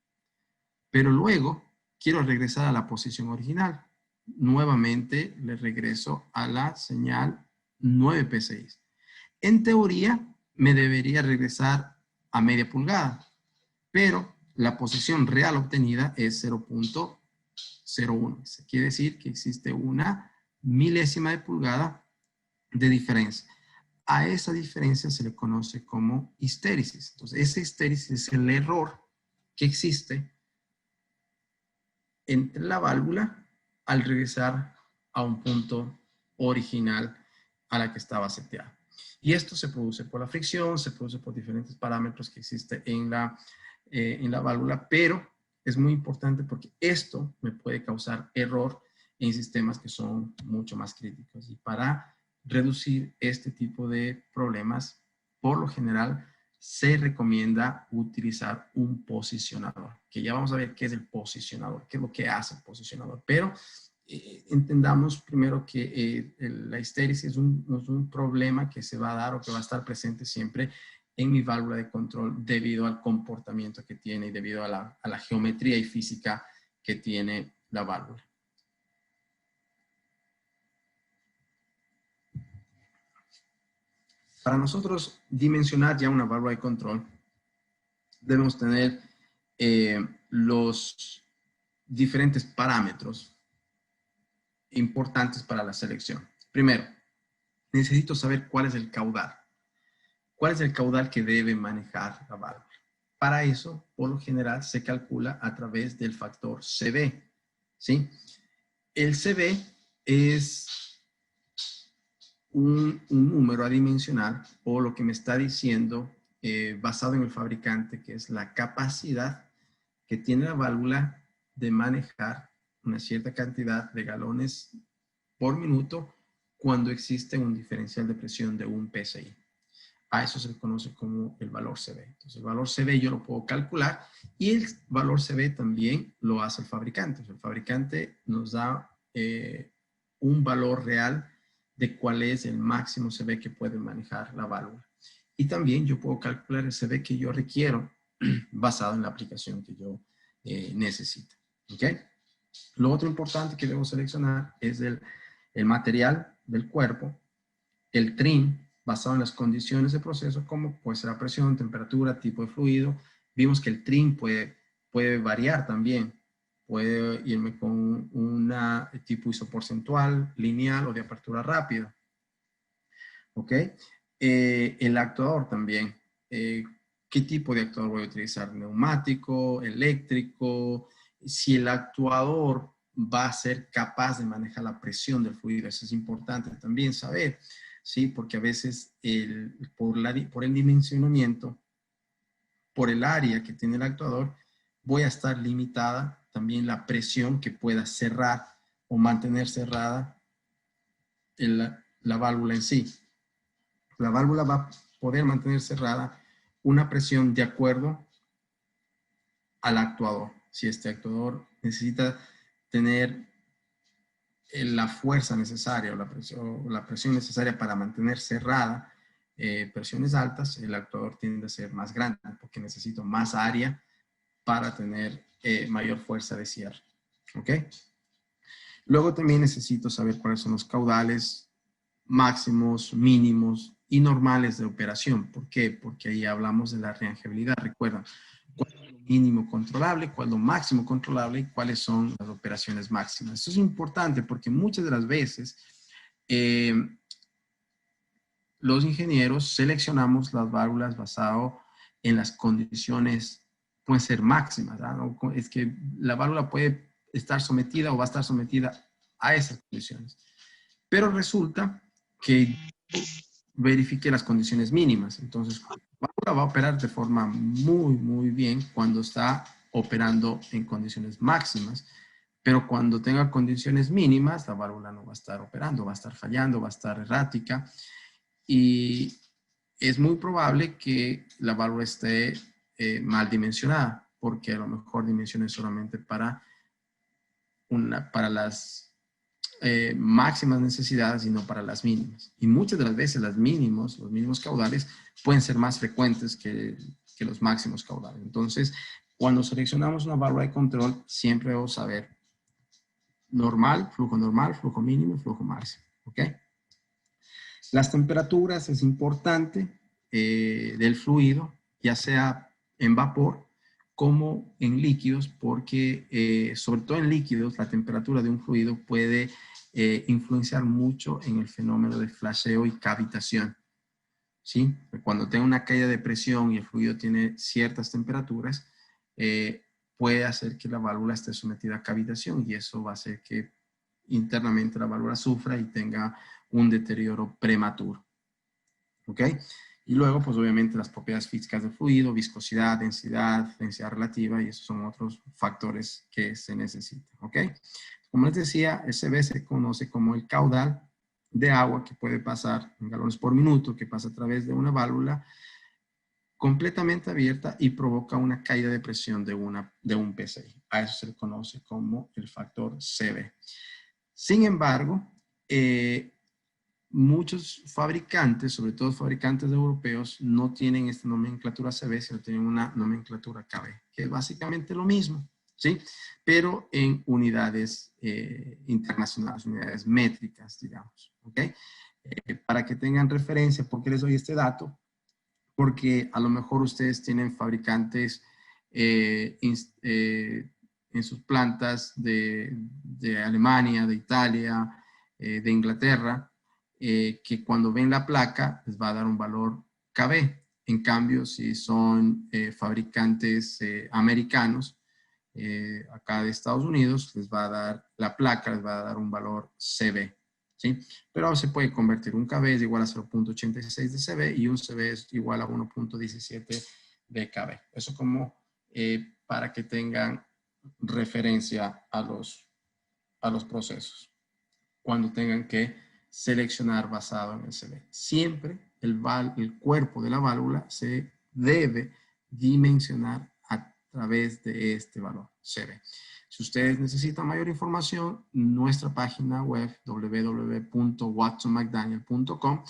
Pero luego quiero regresar a la posición original. Nuevamente le regreso a la señal 9 PSI. En teoría me debería regresar a media pulgada, pero la posición real obtenida es 0.01. Quiere decir que existe una milésima de pulgada de diferencia. A esa diferencia se le conoce como histéresis. Entonces, esa histéresis es el error que existe entre la válvula al regresar a un punto original a la que estaba seteada. Y esto se produce por la fricción, se produce por diferentes parámetros que existen en la válvula, pero es muy importante porque esto me puede causar error en sistemas que son mucho más críticos. Y para reducir este tipo de problemas, por lo general, se recomienda utilizar un posicionador, que ya vamos a ver qué es el posicionador, qué es lo que hace el posicionador, pero entendamos primero que la histéresis es un problema que se va a dar o que va a estar presente siempre en mi válvula de control debido al comportamiento que tiene y debido a la geometría y física que tiene la válvula. Para nosotros dimensionar ya una válvula de control, debemos tener los diferentes parámetros importantes para la selección. Primero, necesito saber cuál es el caudal. ¿Cuál es el caudal que debe manejar la válvula? Para eso, por lo general, se calcula a través del factor CB, ¿sí? El CB es un número adimensional o lo que me está diciendo basado en el fabricante, que es la capacidad que tiene la válvula de manejar una cierta cantidad de galones por minuto cuando existe un diferencial de presión de 1 PSI. A eso se le conoce como el valor CB. Entonces, el valor CB yo lo puedo calcular y el valor CB también lo hace el fabricante. Entonces, el fabricante nos da un valor real de cuál es el máximo CB que puede manejar la válvula. Y también yo puedo calcular el CB que yo requiero basado en la aplicación que yo necesito. ¿Ok? Lo otro importante que debo seleccionar es el material del cuerpo, el trim, basado en las condiciones de proceso, como puede ser la presión, temperatura, tipo de fluido. Vimos que el trim puede variar también. Puede irme con una tipo isoporcentual, lineal o de apertura rápida. ¿Ok? El actuador también. ¿Qué tipo de actuador voy a utilizar? ¿Neumático, eléctrico? Si el actuador va a ser capaz de manejar la presión del fluido. Eso es importante también saber, ¿sí? Porque a veces por el dimensionamiento, por el área que tiene el actuador, voy a estar limitada también la presión que pueda cerrar o mantener cerrada la válvula en sí. La válvula va a poder mantener cerrada una presión de acuerdo al actuador. Si este actuador necesita tener la fuerza necesaria o la presión necesaria para mantener cerrada presiones altas, el actuador tiende a ser más grande porque necesito más área para tener mayor fuerza de cierre. ¿Ok? Luego también necesito saber cuáles son los caudales máximos, mínimos y normales de operación. ¿Por qué? Porque ahí hablamos de la reangibilidad. Recuerda, cuál es lo mínimo controlable, cuál es lo máximo controlable y cuáles son las operaciones máximas. Esto es importante porque muchas de las veces los ingenieros seleccionamos las válvulas basado en las condiciones, pueden ser máximas, ¿no? Es que la válvula puede estar sometida o va a estar sometida a esas condiciones. Pero resulta que verifique las condiciones mínimas. Entonces, la válvula va a operar de forma muy bien cuando está operando en condiciones máximas, pero cuando tenga condiciones mínimas, la válvula no va a estar operando, va a estar fallando, va a estar errática y es muy probable que la válvula esté mal dimensionada, porque a lo mejor dimensiona solamente para las máximas necesidades y no para las mínimas. Y muchas de las veces los mínimos caudales pueden ser más frecuentes que los máximos caudales. Entonces, cuando seleccionamos una válvula de control, siempre debemos saber normal, flujo mínimo y flujo máximo. ¿Ok? Las temperaturas es importante del fluido, ya sea en vapor como en líquidos, porque sobre todo en líquidos la temperatura de un fluido puede influenciar mucho en el fenómeno de flasheo y cavitación. ¿Sí? Cuando tenga una caída de presión y el fluido tiene ciertas temperaturas, puede hacer que la válvula esté sometida a cavitación y eso va a hacer que internamente la válvula sufra y tenga un deterioro prematuro. ¿Ok? Y luego, pues obviamente las propiedades físicas del fluido, viscosidad, densidad relativa, y esos son otros factores que se necesitan. ¿Ok? Como les decía, el CV se conoce como el caudal de agua que puede pasar en galones por minuto, que pasa a través de una válvula completamente abierta y provoca una caída de presión de un PSI. A eso se le conoce como el factor CV. Sin embargo, muchos fabricantes, sobre todo fabricantes europeos, no tienen esta nomenclatura CB, sino tienen una nomenclatura KB, que es básicamente lo mismo, ¿sí? Pero en unidades internacionales, unidades métricas, digamos, ¿ok? Para que tengan referencia, ¿por qué les doy este dato? Porque a lo mejor ustedes tienen fabricantes en sus plantas de Alemania, de Italia, de Inglaterra, que cuando ven la placa les va a dar un valor KB. En cambio, si son fabricantes americanos, acá de Estados Unidos, les va a dar la placa, les va a dar un valor CB. ¿Sí? Pero se puede convertir. Un KB es igual a 0.86 de CB y un CB es igual a 1.17 de KB. Eso como para que tengan referencia a los procesos cuando tengan que seleccionar basado en el CB. Siempre el cuerpo de la válvula se debe dimensionar a través de este valor CB. Si ustedes necesitan mayor información, nuestra página web www.watsonmcdaniel.com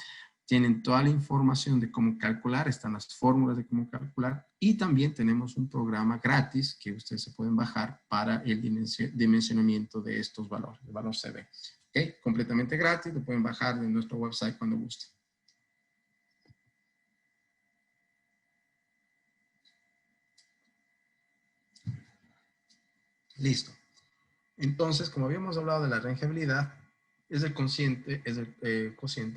tienen toda la información de cómo calcular, están las fórmulas de cómo calcular y también tenemos un programa gratis que ustedes se pueden bajar para el dimensionamiento de estos valores, el valor CB. ¿Okay? Completamente gratis, lo pueden bajar de nuestro website cuando gusten. Listo. Entonces, como habíamos hablado de la rangeabilidad, es el cociente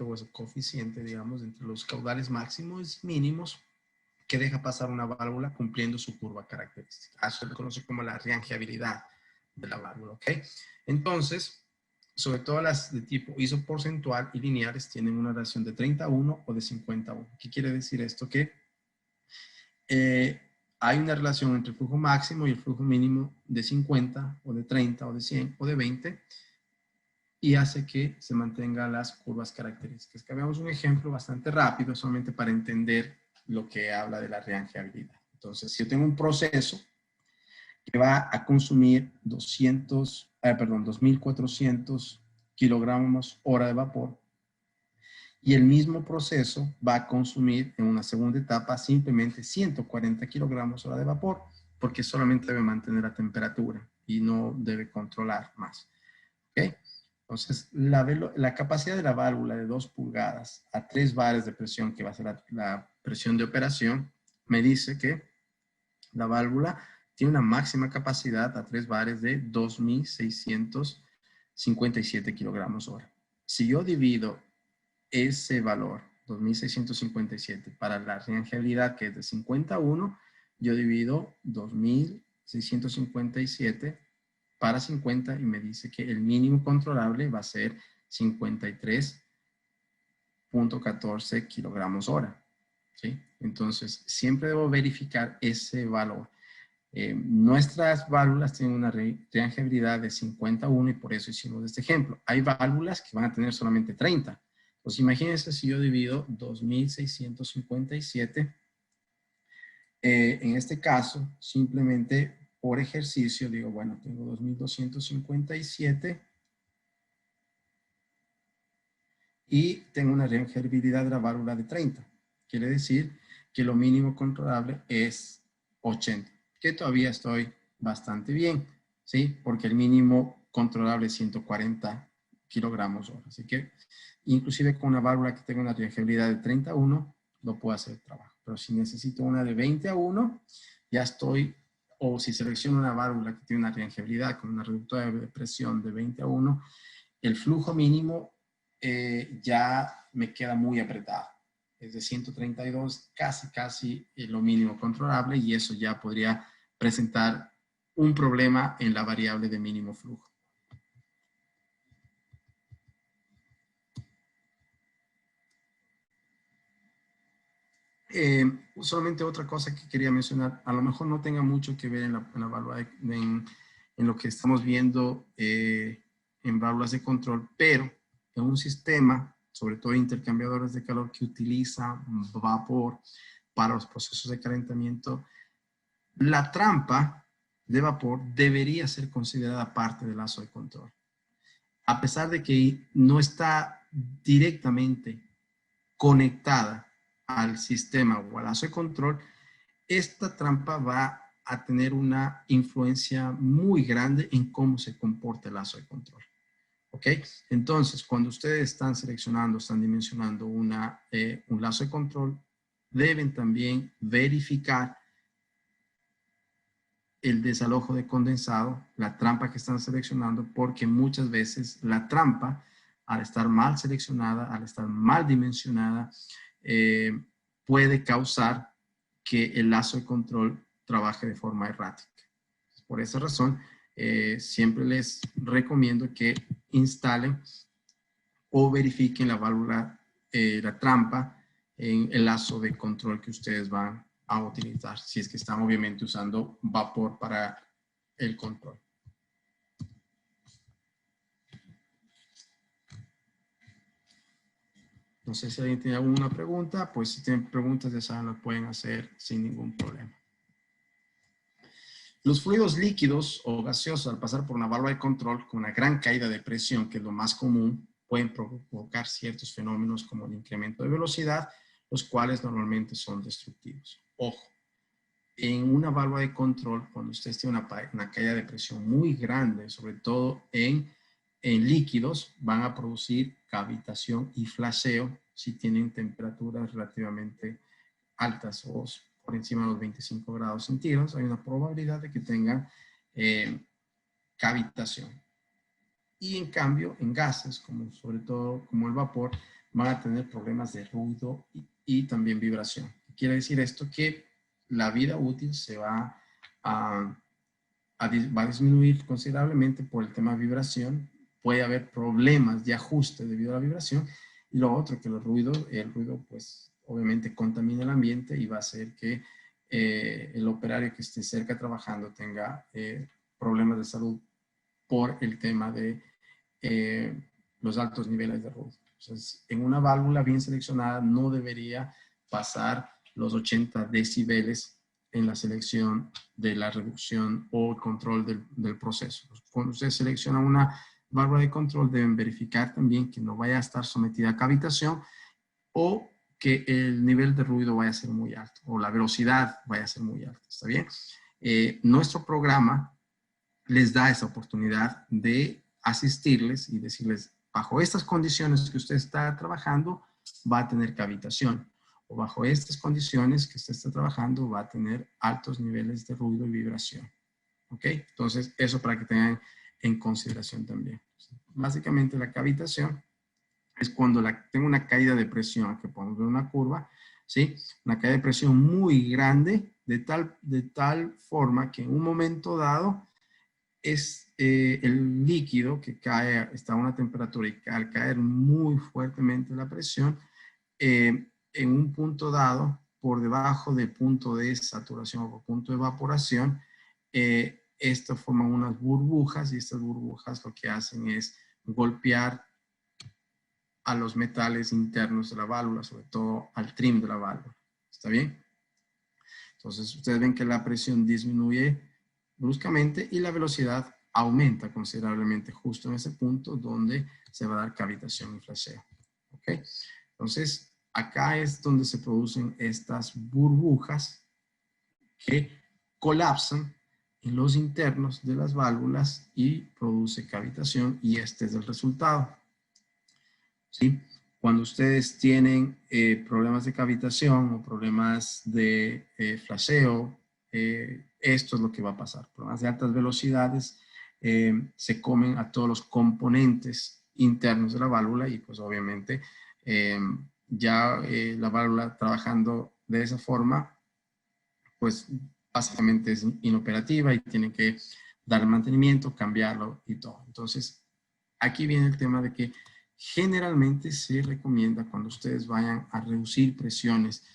o es el coeficiente, digamos, entre los caudales máximos y mínimos que deja pasar una válvula cumpliendo su curva característica. Eso se conoce como la rangeabilidad de la válvula, ¿ok? Entonces, sobre todo las de tipo isoporcentual y lineares tienen una relación de 30:1 o de 50:1. ¿Qué quiere decir esto? Que hay una relación entre el flujo máximo y el flujo mínimo de 50 o de 30 o de 100 o de 20 y hace que se mantengan las curvas características. Que veamos un ejemplo bastante rápido, solamente para entender lo que habla de la reangeabilidad. Entonces, si yo tengo un proceso que va a consumir 2.400 kilogramos hora de vapor, y el mismo proceso va a consumir en una segunda etapa simplemente 140 kilogramos hora de vapor, porque solamente debe mantener la temperatura y no debe controlar más. ¿Ok? Entonces, la capacidad de la válvula de 2 pulgadas a 3 bares de presión, que va a ser la presión de operación, me dice que la válvula tiene una máxima capacidad a 3 bares de 2.657 kilogramos hora. Si yo divido ese valor, 2.657, para la reangeabilidad, que es de 51, yo divido 2.657 para 50 y me dice que el mínimo controlable va a ser 53.14 kilogramos hora. ¿Sí? Entonces, siempre debo verificar ese valor. Nuestras válvulas tienen una reangeabilidad de 51 y por eso hicimos este ejemplo. Hay válvulas que van a tener solamente 30. Pues imagínense si yo divido 2.657, en este caso, simplemente por ejercicio, digo, bueno, tengo 2.257 y tengo una reangeabilidad de la válvula de 30. Quiere decir que lo mínimo controlable es 80, que todavía estoy bastante bien, ¿sí? Porque el mínimo controlable es 140 kilogramos hora. Así que inclusive con una válvula que tenga una reangeabilidad de 31, lo puedo hacer el trabajo. Pero si necesito una de 20-1, ya estoy, o si selecciono una válvula que tiene una reangeabilidad con una reductora de presión de 20-1, el flujo mínimo ya me queda muy apretado. Es de 132, casi lo mínimo controlable, y eso ya podría presentar un problema en la variable de mínimo flujo. Solamente otra cosa que quería mencionar, a lo mejor no tenga mucho que ver en la válvula en lo que estamos viendo en válvulas de control, pero en un sistema, sobre todo intercambiadores de calor que utiliza vapor para los procesos de calentamiento, la trampa de vapor debería ser considerada parte del lazo de control. A pesar de que no está directamente conectada al sistema o al lazo de control, esta trampa va a tener una influencia muy grande en cómo se comporta el lazo de control. ¿Ok? Entonces, cuando ustedes están seleccionando, están dimensionando un lazo de control, deben también verificar el desalojo de condensado, la trampa que están seleccionando, porque muchas veces la trampa, al estar mal seleccionada, al estar mal dimensionada, puede causar que el lazo de control trabaje de forma errática. Por esa razón, siempre les recomiendo que instalen o verifiquen la válvula, la trampa en el lazo de control que ustedes van a utilizar, si es que están obviamente usando vapor para el control. No sé si alguien tiene alguna pregunta, pues si tienen preguntas ya saben, lo pueden hacer sin ningún problema. Los fluidos líquidos o gaseosos al pasar por una válvula de control con una gran caída de presión, que es lo más común, pueden provocar ciertos fenómenos como el incremento de velocidad, los cuales normalmente son destructivos. Ojo, en una válvula de control, cuando usted tiene una caída de presión muy grande, sobre todo en líquidos, van a producir cavitación y flasheo si tienen temperaturas relativamente altas o por encima de los 25 grados centígrados. Hay una probabilidad de que tengan cavitación. Y en cambio, en gases, como sobre todo como el vapor, van a tener problemas de ruido y también vibración. Quiere decir esto que la vida útil se va a disminuir considerablemente por el tema de vibración. Puede haber problemas de ajuste debido a la vibración. Y lo otro, que el ruido pues obviamente contamina el ambiente y va a hacer que el operario que esté cerca trabajando tenga problemas de salud por el tema de los altos niveles de ruido. Entonces, en una válvula bien seleccionada no debería pasar los 80 decibeles en la selección de la reducción o control del proceso. Cuando ustedes seleccionan una válvula de control, deben verificar también que no vaya a estar sometida a cavitación o que el nivel de ruido vaya a ser muy alto o la velocidad vaya a ser muy alta. ¿Está bien? Nuestro programa les da esa oportunidad de asistirles y decirles, bajo estas condiciones que usted está trabajando, va a tener cavitación. O bajo estas condiciones que usted está trabajando, va a tener altos niveles de ruido y vibración. ¿Ok? Entonces, eso para que tengan en consideración también. Básicamente, la cavitación es cuando tengo una caída de presión, que podemos ver una curva, ¿sí? Una caída de presión muy grande, de tal forma que en un momento dado es el líquido que cae, está a una temperatura y al caer muy fuertemente la presión, en un punto dado, por debajo del punto de saturación o punto de evaporación, esto forman unas burbujas y estas burbujas lo que hacen es golpear a los metales internos de la válvula, sobre todo al trim de la válvula. ¿Está bien? Entonces, ustedes ven que la presión disminuye bruscamente y la velocidad aumenta considerablemente justo en ese punto donde se va a dar cavitación y flasheo. ¿Ok? Entonces, acá es donde se producen estas burbujas que colapsan en los internos de las válvulas y produce cavitación y este es el resultado. ¿Sí? Cuando ustedes tienen problemas de cavitación o problemas de flasheo, esto es lo que va a pasar. Problemas de altas velocidades se comen a todos los componentes internos de la válvula y pues obviamente la válvula trabajando de esa forma, pues básicamente es inoperativa y tienen que dar mantenimiento, cambiarlo y todo. Entonces, aquí viene el tema de que generalmente se recomienda cuando ustedes vayan a reducir presiones,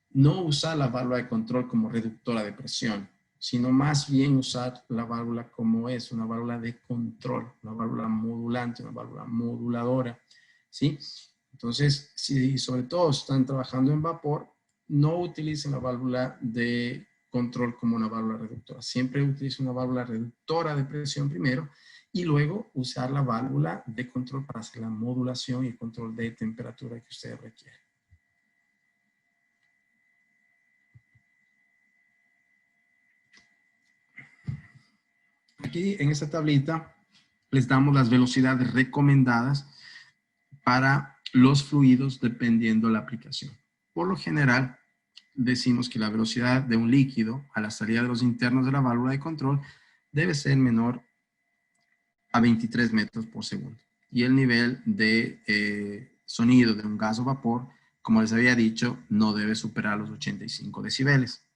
no usar la válvula de control como reductora de presión, sino más bien usar la válvula como es, una válvula de control, una válvula modulante, una válvula moduladora, ¿sí? Entonces, si sobre todo están trabajando en vapor, no utilicen la válvula de control como una válvula reductora. Siempre utilicen una válvula reductora de presión primero y luego usar la válvula de control para hacer la modulación y el control de temperatura que ustedes requieren. Aquí en esta tablita les damos las velocidades recomendadas para los fluidos dependiendo de la aplicación. Por lo general, decimos que la velocidad de un líquido a la salida de los internos de la válvula de control debe ser menor a 23 metros por segundo. Y el nivel de sonido de un gas o vapor, como les había dicho, no debe superar los 85 decibeles.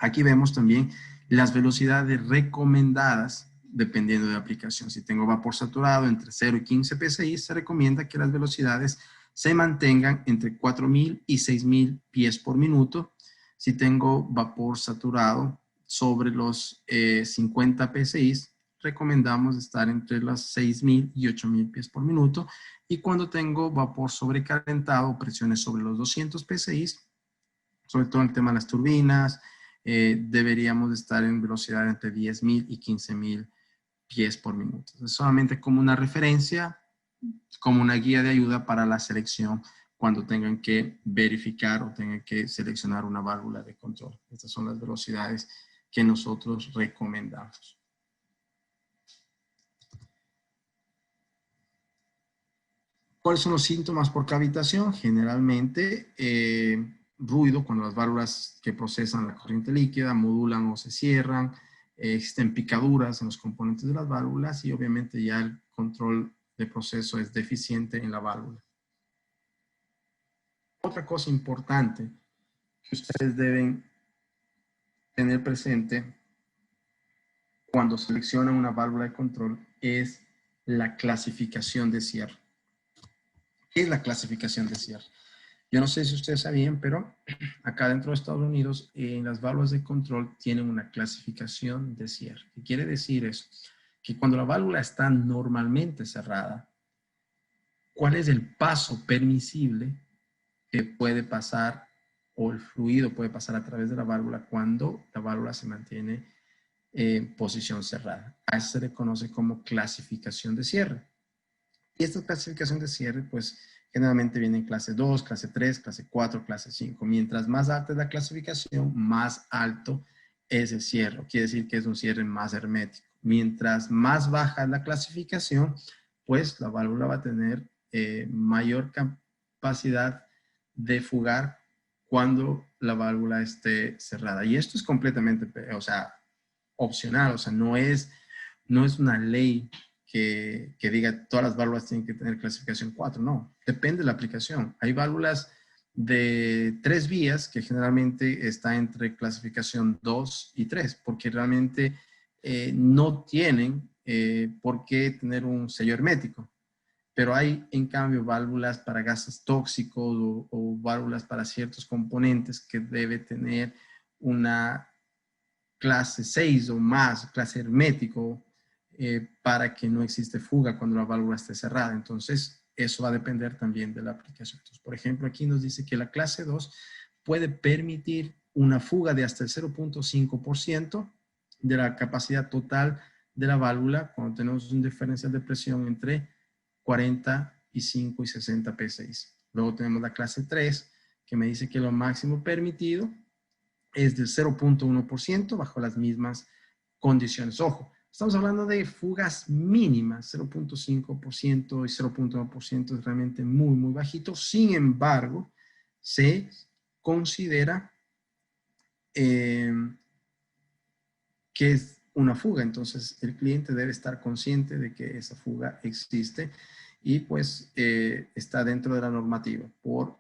Aquí vemos también las velocidades recomendadas dependiendo de la aplicación. Si tengo vapor saturado entre 0 y 15 psi, se recomienda que las velocidades se mantengan entre 4.000 y 6.000 pies por minuto. Si tengo vapor saturado sobre los 50 psi, recomendamos estar entre las 6.000 y 8.000 pies por minuto. Y cuando tengo vapor sobrecalentado, presiones sobre los 200 psi, sobre todo en el tema de las turbinas, deberíamos estar en velocidad entre 10.000 y 15.000 pies por minuto. Es solamente como una referencia, como una guía de ayuda para la selección cuando tengan que verificar o tengan que seleccionar una válvula de control. Estas son las velocidades que nosotros recomendamos. ¿Cuáles son los síntomas por cavitación? Generalmente, ruido cuando las válvulas que procesan la corriente líquida modulan o se cierran, existen picaduras en los componentes de las válvulas y obviamente ya el control de proceso es deficiente en la válvula. Otra cosa importante que ustedes deben tener presente cuando seleccionan una válvula de control es la clasificación de cierre. ¿Qué es la clasificación de cierre? Yo no sé si ustedes sabían, pero acá dentro de Estados Unidos, en las válvulas de control tienen una clasificación de cierre. ¿Qué quiere decir eso? Que cuando la válvula está normalmente cerrada, cuál es el paso permisible que puede pasar o el fluido puede pasar a través de la válvula cuando la válvula se mantiene en posición cerrada. A eso se le conoce como clasificación de cierre. Y esta clasificación de cierre, pues, generalmente viene en clase 2, clase 3, clase 4, clase 5. Mientras más alta es la clasificación, más alto es el cierre. Quiere decir que es un cierre más hermético. Mientras más baja es la clasificación, pues la válvula va a tener mayor capacidad de fugar cuando la válvula esté cerrada. Y esto es completamente, o sea, opcional, o sea, no es una ley que diga todas las válvulas tienen que tener clasificación 4, no, depende de la aplicación. Hay válvulas de 3 vías que generalmente está entre clasificación 2 y 3, porque realmente no tienen por qué tener un sello hermético. Pero hay, en cambio, válvulas para gases tóxicos o válvulas para ciertos componentes que debe tener una clase 6 o más, clase hermético, para que no existe fuga cuando la válvula esté cerrada. Entonces, eso va a depender también de la aplicación. Entonces, por ejemplo, aquí nos dice que la clase 2 puede permitir una fuga de hasta el 0.5% de la capacidad total de la válvula cuando tenemos un diferencial de presión entre 45 y 60 PSI. Luego tenemos la clase 3, que me dice que lo máximo permitido es del 0.1% bajo las mismas condiciones. Ojo, estamos hablando de fugas mínimas, 0.5% y 0.1% es realmente muy, muy bajito. Sin embargo, se considera que es una fuga. Entonces, el cliente debe estar consciente de que esa fuga existe y pues está dentro de la normativa por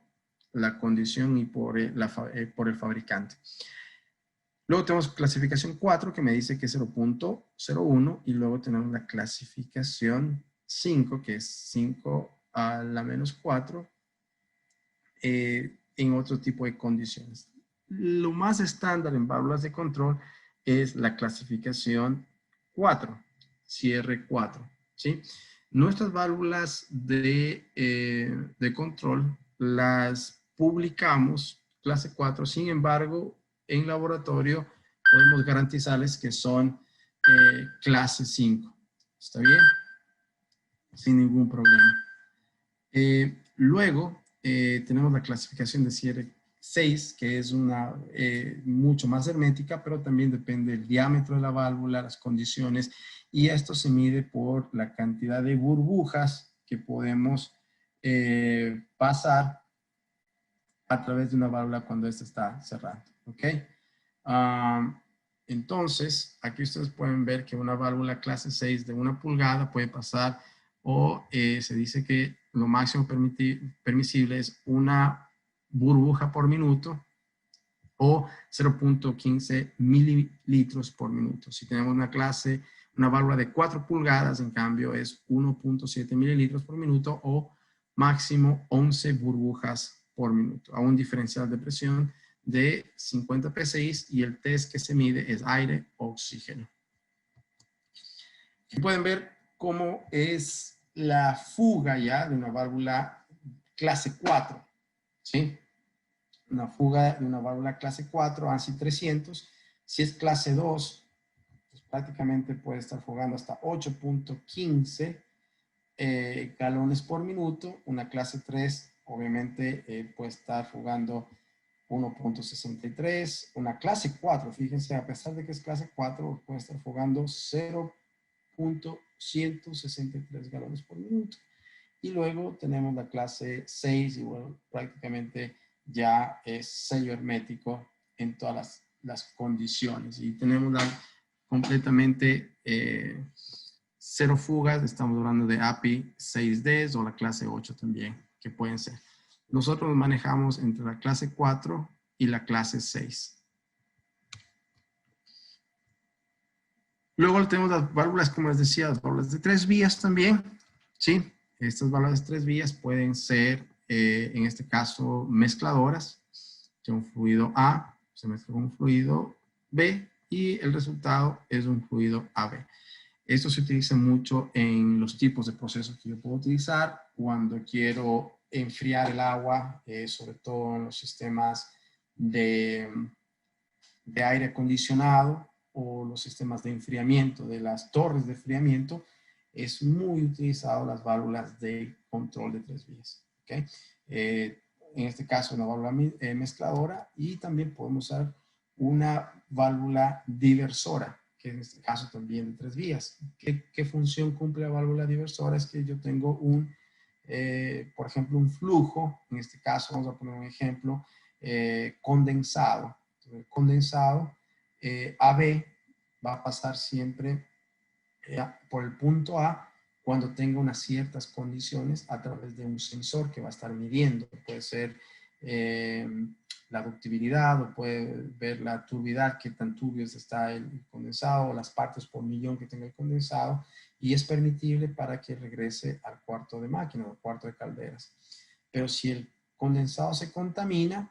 la condición y por el fabricante. Luego tenemos clasificación 4 que me dice que es 0.01 y luego tenemos la clasificación 5 que es 5 a la menos 4 en otro tipo de condiciones. Lo más estándar en válvulas de control es la clasificación 4, cierre 4, ¿sí? Nuestras válvulas de control las publicamos clase 4, sin embargo, en laboratorio podemos garantizarles que son clase 5. ¿Está bien? Sin ningún problema. Luego tenemos la clasificación de cierre 6, que es una mucho más hermética, pero también depende del diámetro de la válvula, las condiciones, y esto se mide por la cantidad de burbujas que podemos pasar a través de una válvula cuando esta está cerrada. ¿Ok? Entonces, aquí ustedes pueden ver que una válvula clase 6 de 1 pulgada puede pasar o se dice que lo máximo permisible es una burbuja por minuto o 0.15 mililitros por minuto. Si tenemos una válvula de 4 pulgadas, en cambio es 1.7 mililitros por minuto o máximo 11 burbujas por minuto, a un diferencial de presión de 50 PSI y el test que se mide es aire-oxígeno. Aquí pueden ver cómo es la fuga ya de una válvula clase 4, ¿sí? Una fuga de una válvula clase 4, ANSI 300. Si es clase 2, pues prácticamente puede estar fugando hasta 8.15 galones por minuto. Una clase 3, obviamente, puede estar fugando 1.63. Una clase 4, fíjense, a pesar de que es clase 4, puede estar fugando 0.163 galones por minuto. Y luego tenemos la clase 6 y bueno, prácticamente ya es sello hermético en todas las condiciones. Y tenemos completamente cero fugas, estamos hablando de API 6D o la clase 8 también, que pueden ser. Nosotros manejamos entre la clase 4 y la clase 6. Luego tenemos las válvulas, como les decía, las válvulas de 3 vías también, ¿sí? Estas válvulas de 3 vías pueden ser, en este caso, mezcladoras. Un fluido A se mezcla con un fluido B y el resultado es un fluido AB. Esto se utiliza mucho en los tipos de procesos que yo puedo utilizar cuando quiero enfriar el agua, sobre todo en los sistemas de aire acondicionado o los sistemas de enfriamiento de las torres de enfriamiento. Es muy utilizado las válvulas de control de 3 vías. ¿Okay? En este caso una válvula mezcladora, y también podemos usar una válvula diversora, que en este caso también de 3 vías. ¿Qué función cumple la válvula diversora? Es que yo tengo por ejemplo, un flujo, en este caso vamos a poner un ejemplo, condensado. El condensado AB va a pasar siempre por el punto A cuando tenga unas ciertas condiciones a través de un sensor que va a estar midiendo. Puede ser la ductibilidad, o puede ver la turbidez, qué tan turbios está el condensado, o las partes por millón que tenga el condensado, y es permitible para que regrese al cuarto de máquina o al cuarto de calderas. Pero si el condensado se contamina,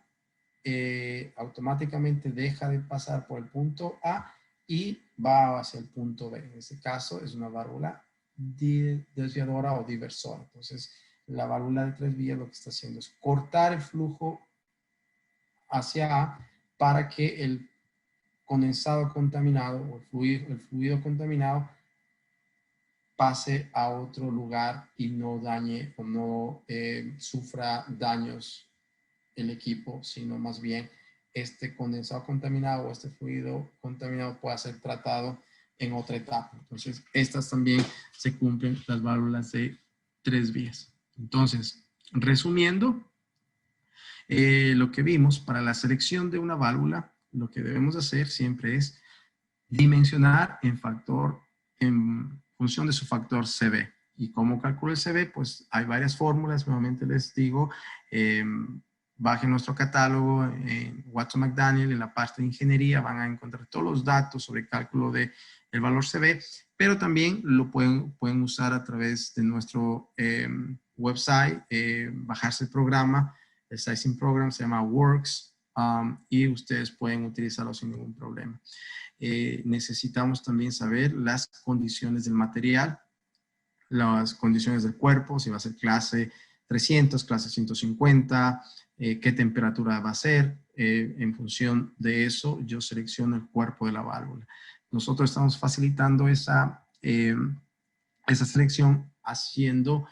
automáticamente deja de pasar por el punto A y va hacia el punto B. En este caso es una válvula desviadora o diversora. Entonces, la válvula de 3 vías lo que está haciendo es cortar el flujo hacia A para que el condensado contaminado o el fluido contaminado pase a otro lugar y no dañe o no sufra daños el equipo, sino más bien este condensado contaminado o este fluido contaminado pueda ser tratado en otra etapa. Entonces, estas también se cumplen las válvulas de 3 vías. Entonces, resumiendo, lo que vimos para la selección de una válvula, lo que debemos hacer siempre es dimensionar en función de su factor CB. ¿Y cómo calculo el CB? Pues hay varias fórmulas, nuevamente les digo, bajen nuestro catálogo en Watson McDaniel, en la parte de ingeniería van a encontrar todos los datos sobre el cálculo del valor CB, pero también lo pueden usar a través de nuestro website, bajarse el programa, el Sizing Program se llama Works, y ustedes pueden utilizarlo sin ningún problema. Necesitamos también saber las condiciones del material, las condiciones del cuerpo, si va a ser clase 300, clase 150, qué temperatura va a ser. En función de eso, yo selecciono el cuerpo de la válvula. Nosotros estamos facilitando esa selección haciendo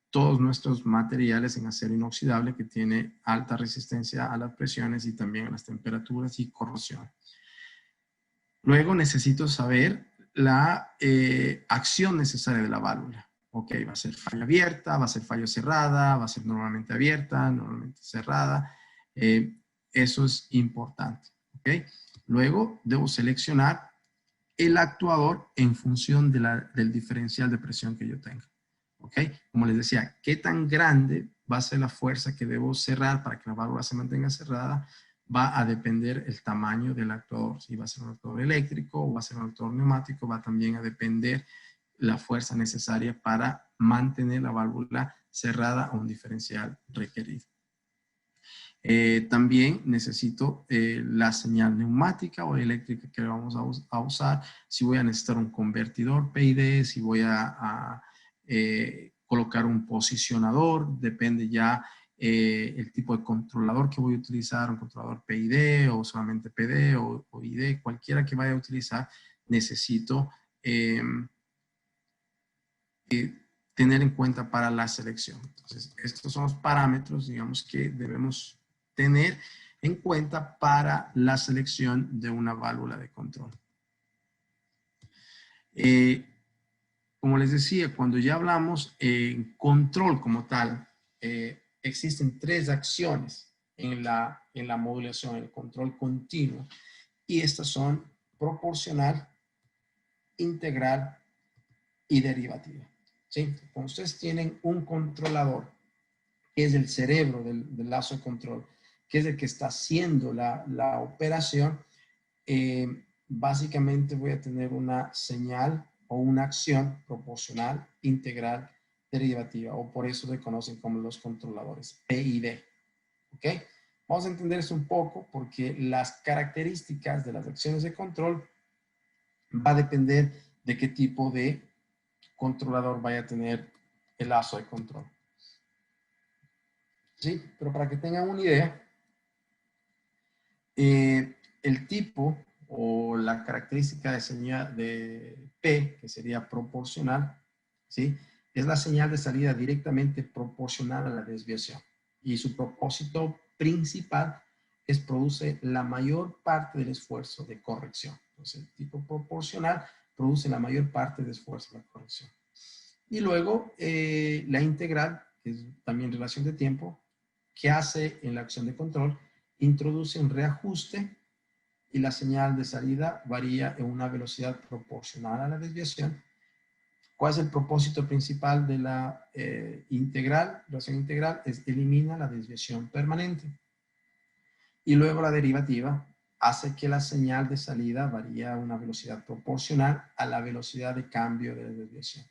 todos nuestros materiales en acero inoxidable que tiene alta resistencia a las presiones y también a las temperaturas y corrosión. Luego necesito saber la acción necesaria de la válvula. Ok, va a ser falla abierta, va a ser falla cerrada, va a ser normalmente abierta, normalmente cerrada. Eso es importante. Ok. Luego debo seleccionar el actuador en función del diferencial de presión que yo tenga. Ok. Como les decía, ¿qué tan grande va a ser la fuerza que debo cerrar para que la válvula se mantenga cerrada? Va a depender el tamaño del actuador. Si va a ser un actuador eléctrico o va a ser un actuador neumático, va también a depender la fuerza necesaria para mantener la válvula cerrada a un diferencial requerido. También necesito la señal neumática o eléctrica que vamos a usar. Si voy a necesitar un convertidor PID, si voy a colocar un posicionador, depende ya el tipo de controlador que voy a utilizar, un controlador PID o solamente PD o ID, cualquiera que vaya a utilizar, necesito tener en cuenta para la selección. Entonces, estos son los parámetros, digamos, que debemos tener en cuenta para la selección de una válvula de control. Como les decía, cuando ya hablamos en control como tal, existen 3 acciones en la modulación, el control continuo, y estas son proporcional, integral y derivativa. ¿Sí? Cuando ustedes tienen un controlador, que es el cerebro del lazo de control, que es el que está haciendo la operación, básicamente voy a tener una señal o una acción proporcional, integral, derivativa, o por eso se conocen como los controladores PID. ¿Ok? Vamos a entender eso un poco porque las características de las acciones de control va a depender de qué tipo de controlador vaya a tener el lazo de control. ¿Sí? Pero para que tengan una idea, el tipo o la característica de señal de P, que sería proporcional, ¿sí? Es la señal de salida directamente proporcional a la desviación. Y su propósito principal es produce la mayor parte del esfuerzo de corrección. Entonces, el tipo proporcional produce la mayor parte del esfuerzo de corrección. Y luego, la integral, que es también relación de tiempo, que hace en la acción de control, introduce un reajuste y la señal de salida varía en una velocidad proporcional a la desviación. ¿Cuál es el propósito principal de la integral? Relación integral es elimina la desviación permanente. Y luego la derivativa hace que la señal de salida varíe a una velocidad proporcional a la velocidad de cambio de la desviación.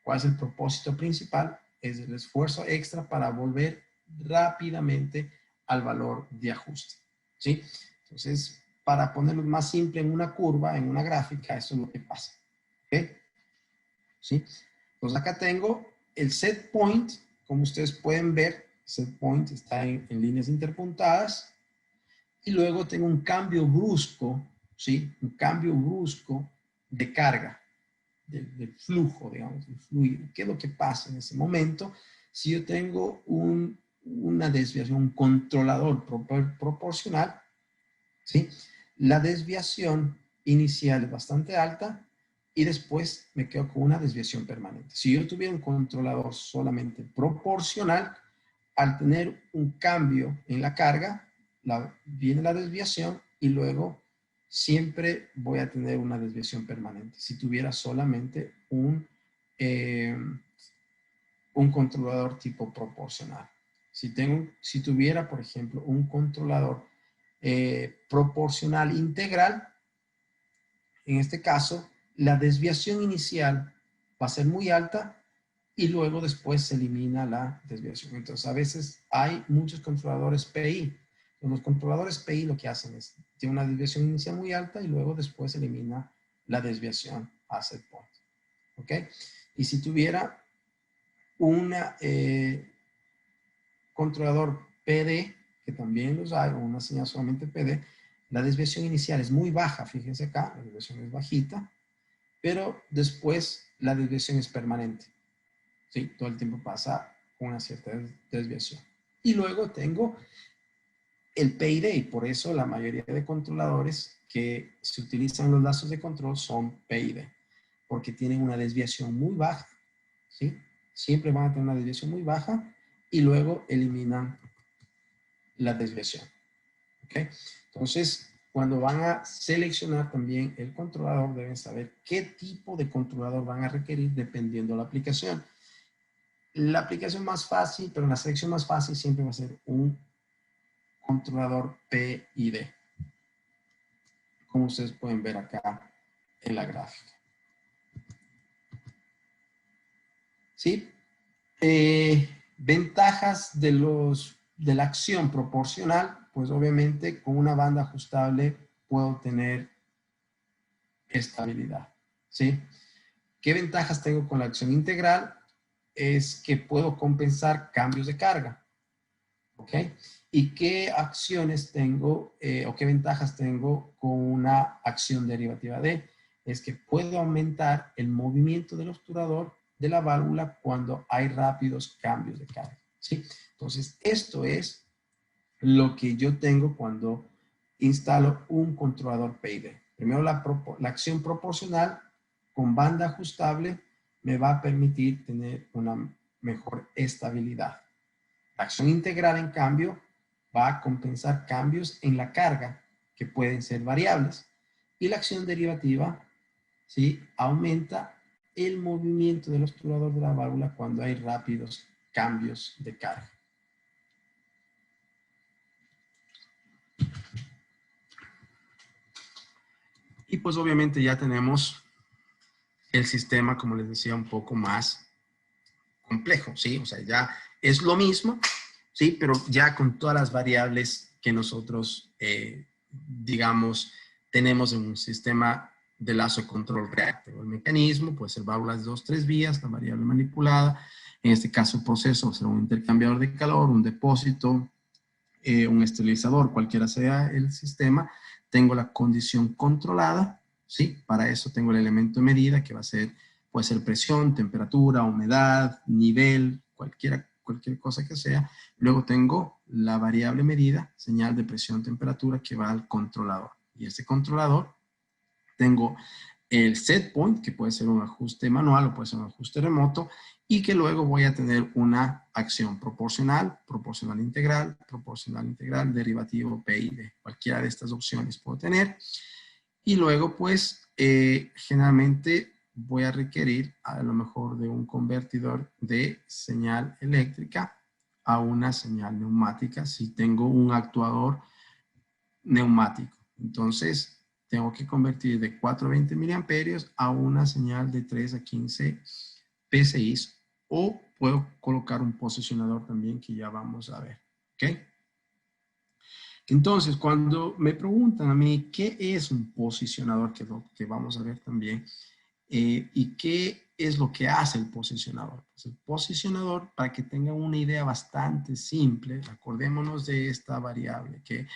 ¿Cuál es el propósito principal? Es el esfuerzo extra para volver rápidamente al valor de ajuste. ¿Sí? Entonces, para ponerlo más simple en una curva, en una gráfica, eso es lo que pasa. ¿Ok? ¿Sí? Entonces, acá tengo el set point. Como ustedes pueden ver, set point está en líneas interpuntadas. Y luego tengo un cambio brusco, ¿sí? Un cambio brusco de carga, del flujo, digamos, del fluido. ¿Qué es lo que pasa en ese momento? Si yo tengo una desviación, un controlador proporcional, ¿sí? La desviación inicial es bastante alta y después me quedo con una desviación permanente. Si yo tuviera un controlador solamente proporcional, al tener un cambio en la carga, viene la desviación y luego siempre voy a tener una desviación permanente. Si tuviera solamente un controlador tipo proporcional. Si tuviera, por ejemplo, un controlador proporcional integral, en este caso, la desviación inicial va a ser muy alta y luego después se elimina la desviación. Entonces, a veces hay muchos controladores PI. Los controladores PI lo que hacen es, tiene una desviación inicial muy alta y luego después se elimina la desviación a set point. ¿Ok? Y si tuviera un controlador PD, que también los hay, o una señal solamente PD, la desviación inicial es muy baja, fíjense acá, la desviación es bajita, pero después la desviación es permanente. ¿Sí? Todo el tiempo pasa con una cierta desviación. Y luego tengo el PID, y por eso la mayoría de controladores que se utilizan los lazos de control son PID, porque tienen una desviación muy baja, ¿sí? Siempre van a tener una desviación muy baja y luego eliminan la desviación. ¿Ok? Entonces, cuando van a seleccionar también el controlador, deben saber qué tipo de controlador van a requerir dependiendo de la aplicación. La aplicación más fácil, pero la selección más fácil siempre va a ser un controlador PID, como ustedes pueden ver acá en la gráfica. ¿Sí? Ventajas de la acción proporcional, pues obviamente con una banda ajustable puedo tener estabilidad. ¿Sí? ¿Qué ventajas tengo con la acción integral? Es que puedo compensar cambios de carga. ¿Ok? ¿Y qué acciones tengo o qué ventajas tengo con una acción derivativa D? Es que puedo aumentar el movimiento del obturador de la válvula cuando hay rápidos cambios de carga. ¿Sí? Entonces, esto es lo que yo tengo cuando instalo un controlador PID. Primero, la acción proporcional con banda ajustable me va a permitir tener una mejor estabilidad. La acción integral, en cambio, va a compensar cambios en la carga que pueden ser variables. Y la acción derivativa, ¿sí?, aumenta el movimiento del obturador de la válvula cuando hay rápidos cambios de carga. Y pues obviamente ya tenemos el sistema, como les decía, un poco más complejo, ¿sí? O sea, ya es lo mismo, ¿sí? Pero ya con todas las variables que nosotros, digamos, tenemos en un sistema de lazo de control real. Tengo el mecanismo, puede ser válvulas de 2, 3 vías, la variable manipulada. En este caso el proceso será un intercambiador de calor, un depósito, un esterilizador, cualquiera sea el sistema. Tengo la condición controlada, ¿sí? Para eso tengo el elemento de medida que va a ser, puede ser presión, temperatura, humedad, nivel, cualquier cosa que sea. Luego tengo la variable medida, señal de presión, temperatura, que va al controlador. Y este controlador tengo el set point, que puede ser un ajuste manual o puede ser un ajuste remoto, y que luego voy a tener una acción proporcional, proporcional integral, derivativo P y D. Cualquiera de estas opciones puedo tener. Y luego, pues, generalmente voy a requerir a lo mejor de un convertidor de señal eléctrica a una señal neumática si tengo un actuador neumático. Entonces, tengo que convertir de 420 miliamperios a una señal de 3 a 15 PSI, o puedo colocar un posicionador también que ya vamos a ver. ¿Ok? Entonces, cuando me preguntan a mí qué es un posicionador, que es lo que vamos a ver también, y qué es lo que hace el posicionador. Pues el posicionador, para que tengan una idea bastante simple, acordémonos de esta variable, que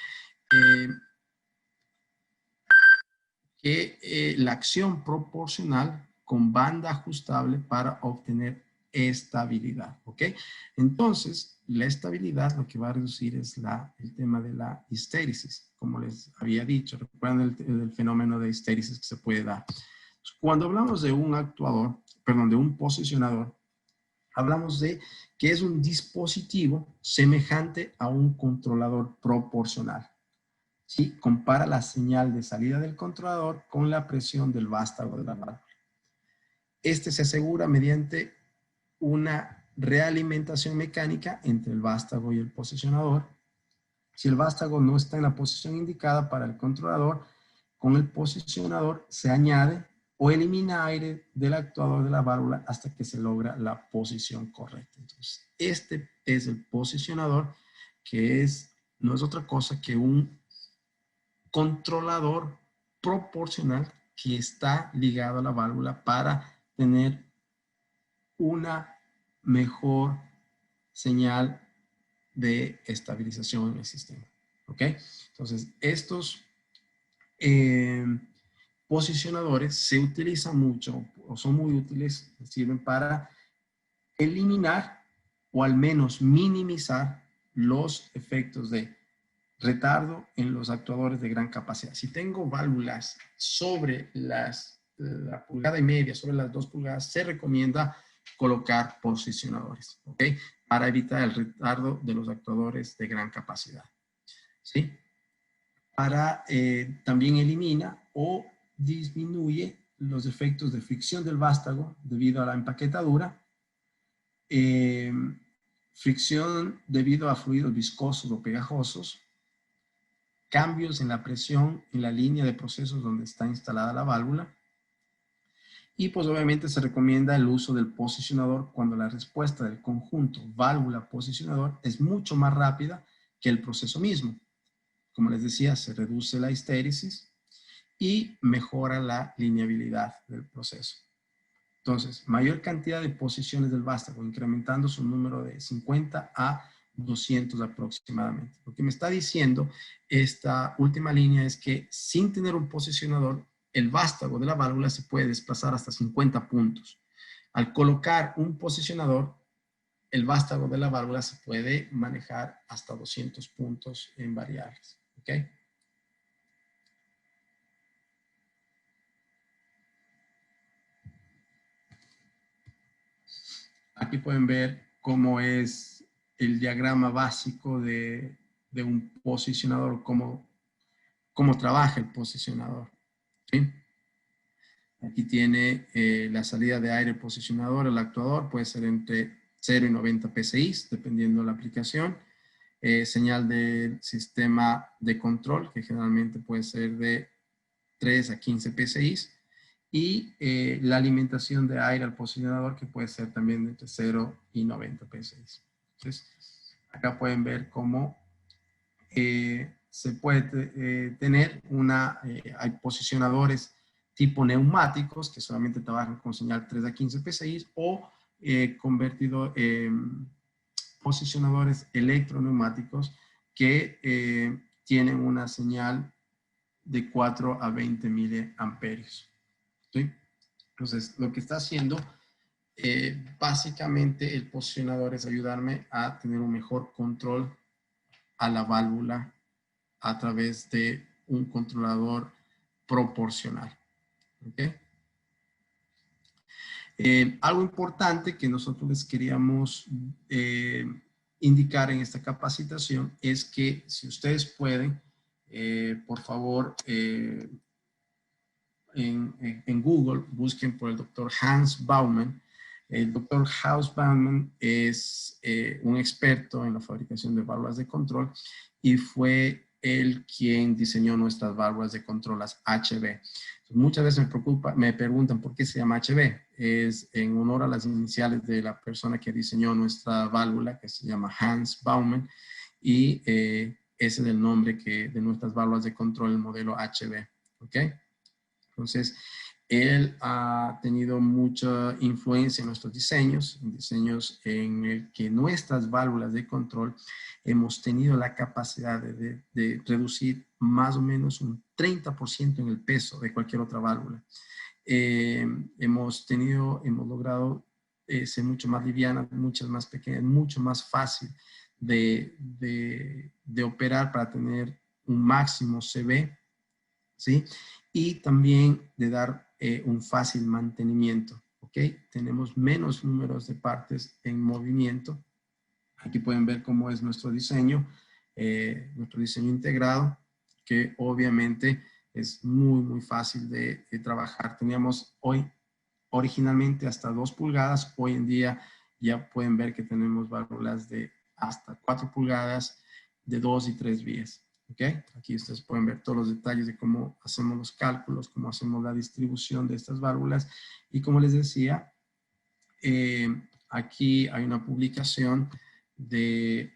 la acción proporcional con banda ajustable para obtener estabilidad, ¿ok? Entonces, la estabilidad lo que va a reducir es el tema de la histéresis, como les había dicho. Recuerden el fenómeno de histéresis que se puede dar. Cuando hablamos de un actuador, perdón, de un posicionador, hablamos de que es un dispositivo semejante a un controlador proporcional. ¿Sí? Compara la señal de salida del controlador con la presión del vástago de la válvula. Este se asegura mediante una realimentación mecánica entre el vástago y el posicionador. Si el vástago no está en la posición indicada para el controlador, con el posicionador se añade o elimina aire del actuador de la válvula hasta que se logra la posición correcta. Entonces, este es el posicionador, que no es otra cosa que un controlador proporcional que está ligado a la válvula para tener una mejor señal de estabilización en el sistema. ¿Ok? Entonces, estos posicionadores se utilizan mucho o son muy útiles, sirven para eliminar o al menos minimizar los efectos de retardo en los actuadores de gran capacidad. Si tengo válvulas sobre la pulgada y media, sobre las 2 pulgadas, se recomienda colocar posicionadores, ¿ok? Para evitar el retardo de los actuadores de gran capacidad, ¿sí? También elimina o disminuye los efectos de fricción del vástago debido a la empaquetadura, fricción debido a fluidos viscosos o pegajosos, cambios en la presión en la línea de procesos donde está instalada la válvula. Y pues obviamente se recomienda el uso del posicionador cuando la respuesta del conjunto válvula-posicionador es mucho más rápida que el proceso mismo. Como les decía, se reduce la histéresis y mejora la lineabilidad del proceso. Entonces, mayor cantidad de posiciones del vástago, incrementando su número de 50 a 200 aproximadamente. Lo que me está diciendo esta última línea es que sin tener un posicionador, el vástago de la válvula se puede desplazar hasta 50 puntos. Al colocar un posicionador, el vástago de la válvula se puede manejar hasta 200 puntos en variables. ¿Ok? Aquí pueden ver cómo es el diagrama básico de un posicionador, cómo trabaja el posicionador. ¿Sí? Aquí tiene la salida de aire posicionador, el actuador, puede ser entre 0 y 90 PSI, dependiendo de la aplicación. Señal del sistema de control, que generalmente puede ser de 3 a 15 PSI. Y la alimentación de aire al posicionador, que puede ser también de entre 0 y 90 PSI. Entonces, acá pueden ver cómo se puede tener hay posicionadores tipo neumáticos, que solamente trabajan con señal 3 a 15 PSI, o posicionadores electroneumáticos que tienen una señal de 4 a 20 miliamperios. ¿Sí? Entonces, lo que está haciendo, básicamente, el posicionador es ayudarme a tener un mejor control a la válvula a través de un controlador proporcional. ¿Okay? Algo importante que nosotros les queríamos indicar en esta capacitación es que si ustedes pueden, por favor, en Google busquen por el doctor Hans Baumann. El doctor Hans Baumann es un experto en la fabricación de válvulas de control y fue él quien diseñó nuestras válvulas de control, las HB. Muchas veces me preguntan por qué se llama HB. Es en honor a las iniciales de la persona que diseñó nuestra válvula, que se llama Hans Baumann, y ese es el nombre de nuestras válvulas de control, el modelo HB. ¿Ok? Entonces, él ha tenido mucha influencia en nuestros diseños, en el que nuestras válvulas de control hemos tenido la capacidad de reducir más o menos un 30% en el peso de cualquier otra válvula. Hemos logrado ser mucho más livianas, muchas más pequeñas, mucho más fácil de operar para tener un máximo CB, ¿sí? Y también de dar un fácil mantenimiento, ¿ok? Tenemos menos números de partes en movimiento. Aquí pueden ver cómo es nuestro diseño integrado, que obviamente es muy, muy fácil de trabajar. Teníamos originalmente hasta 2 pulgadas, hoy en día ya pueden ver que tenemos válvulas de hasta 4 pulgadas, de 2 y 3 vías. ¿Okay? Aquí ustedes pueden ver todos los detalles de cómo hacemos los cálculos, cómo hacemos la distribución de estas válvulas. Y como les decía, aquí hay una publicación de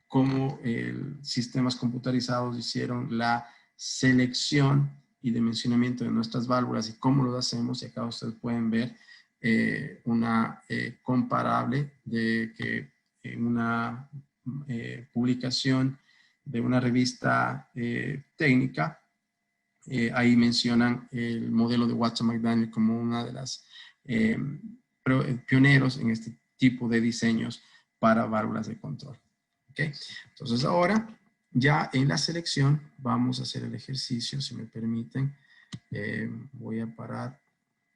cómo sistemas computarizados hicieron la selección y dimensionamiento de nuestras válvulas y cómo lo hacemos. Y acá ustedes pueden ver una comparable de que en una publicación de una revista técnica, ahí mencionan el modelo de Watson McDaniel como una de las pioneros en este tipo de diseños para válvulas de control. ¿Okay? Entonces ahora, ya en la selección, vamos a hacer el ejercicio, si me permiten. Voy a parar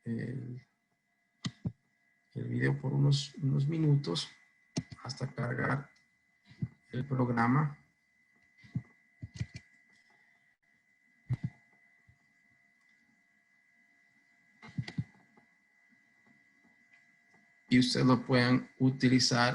el video por unos minutos hasta cargar el programa. Y ustedes lo puedan utilizar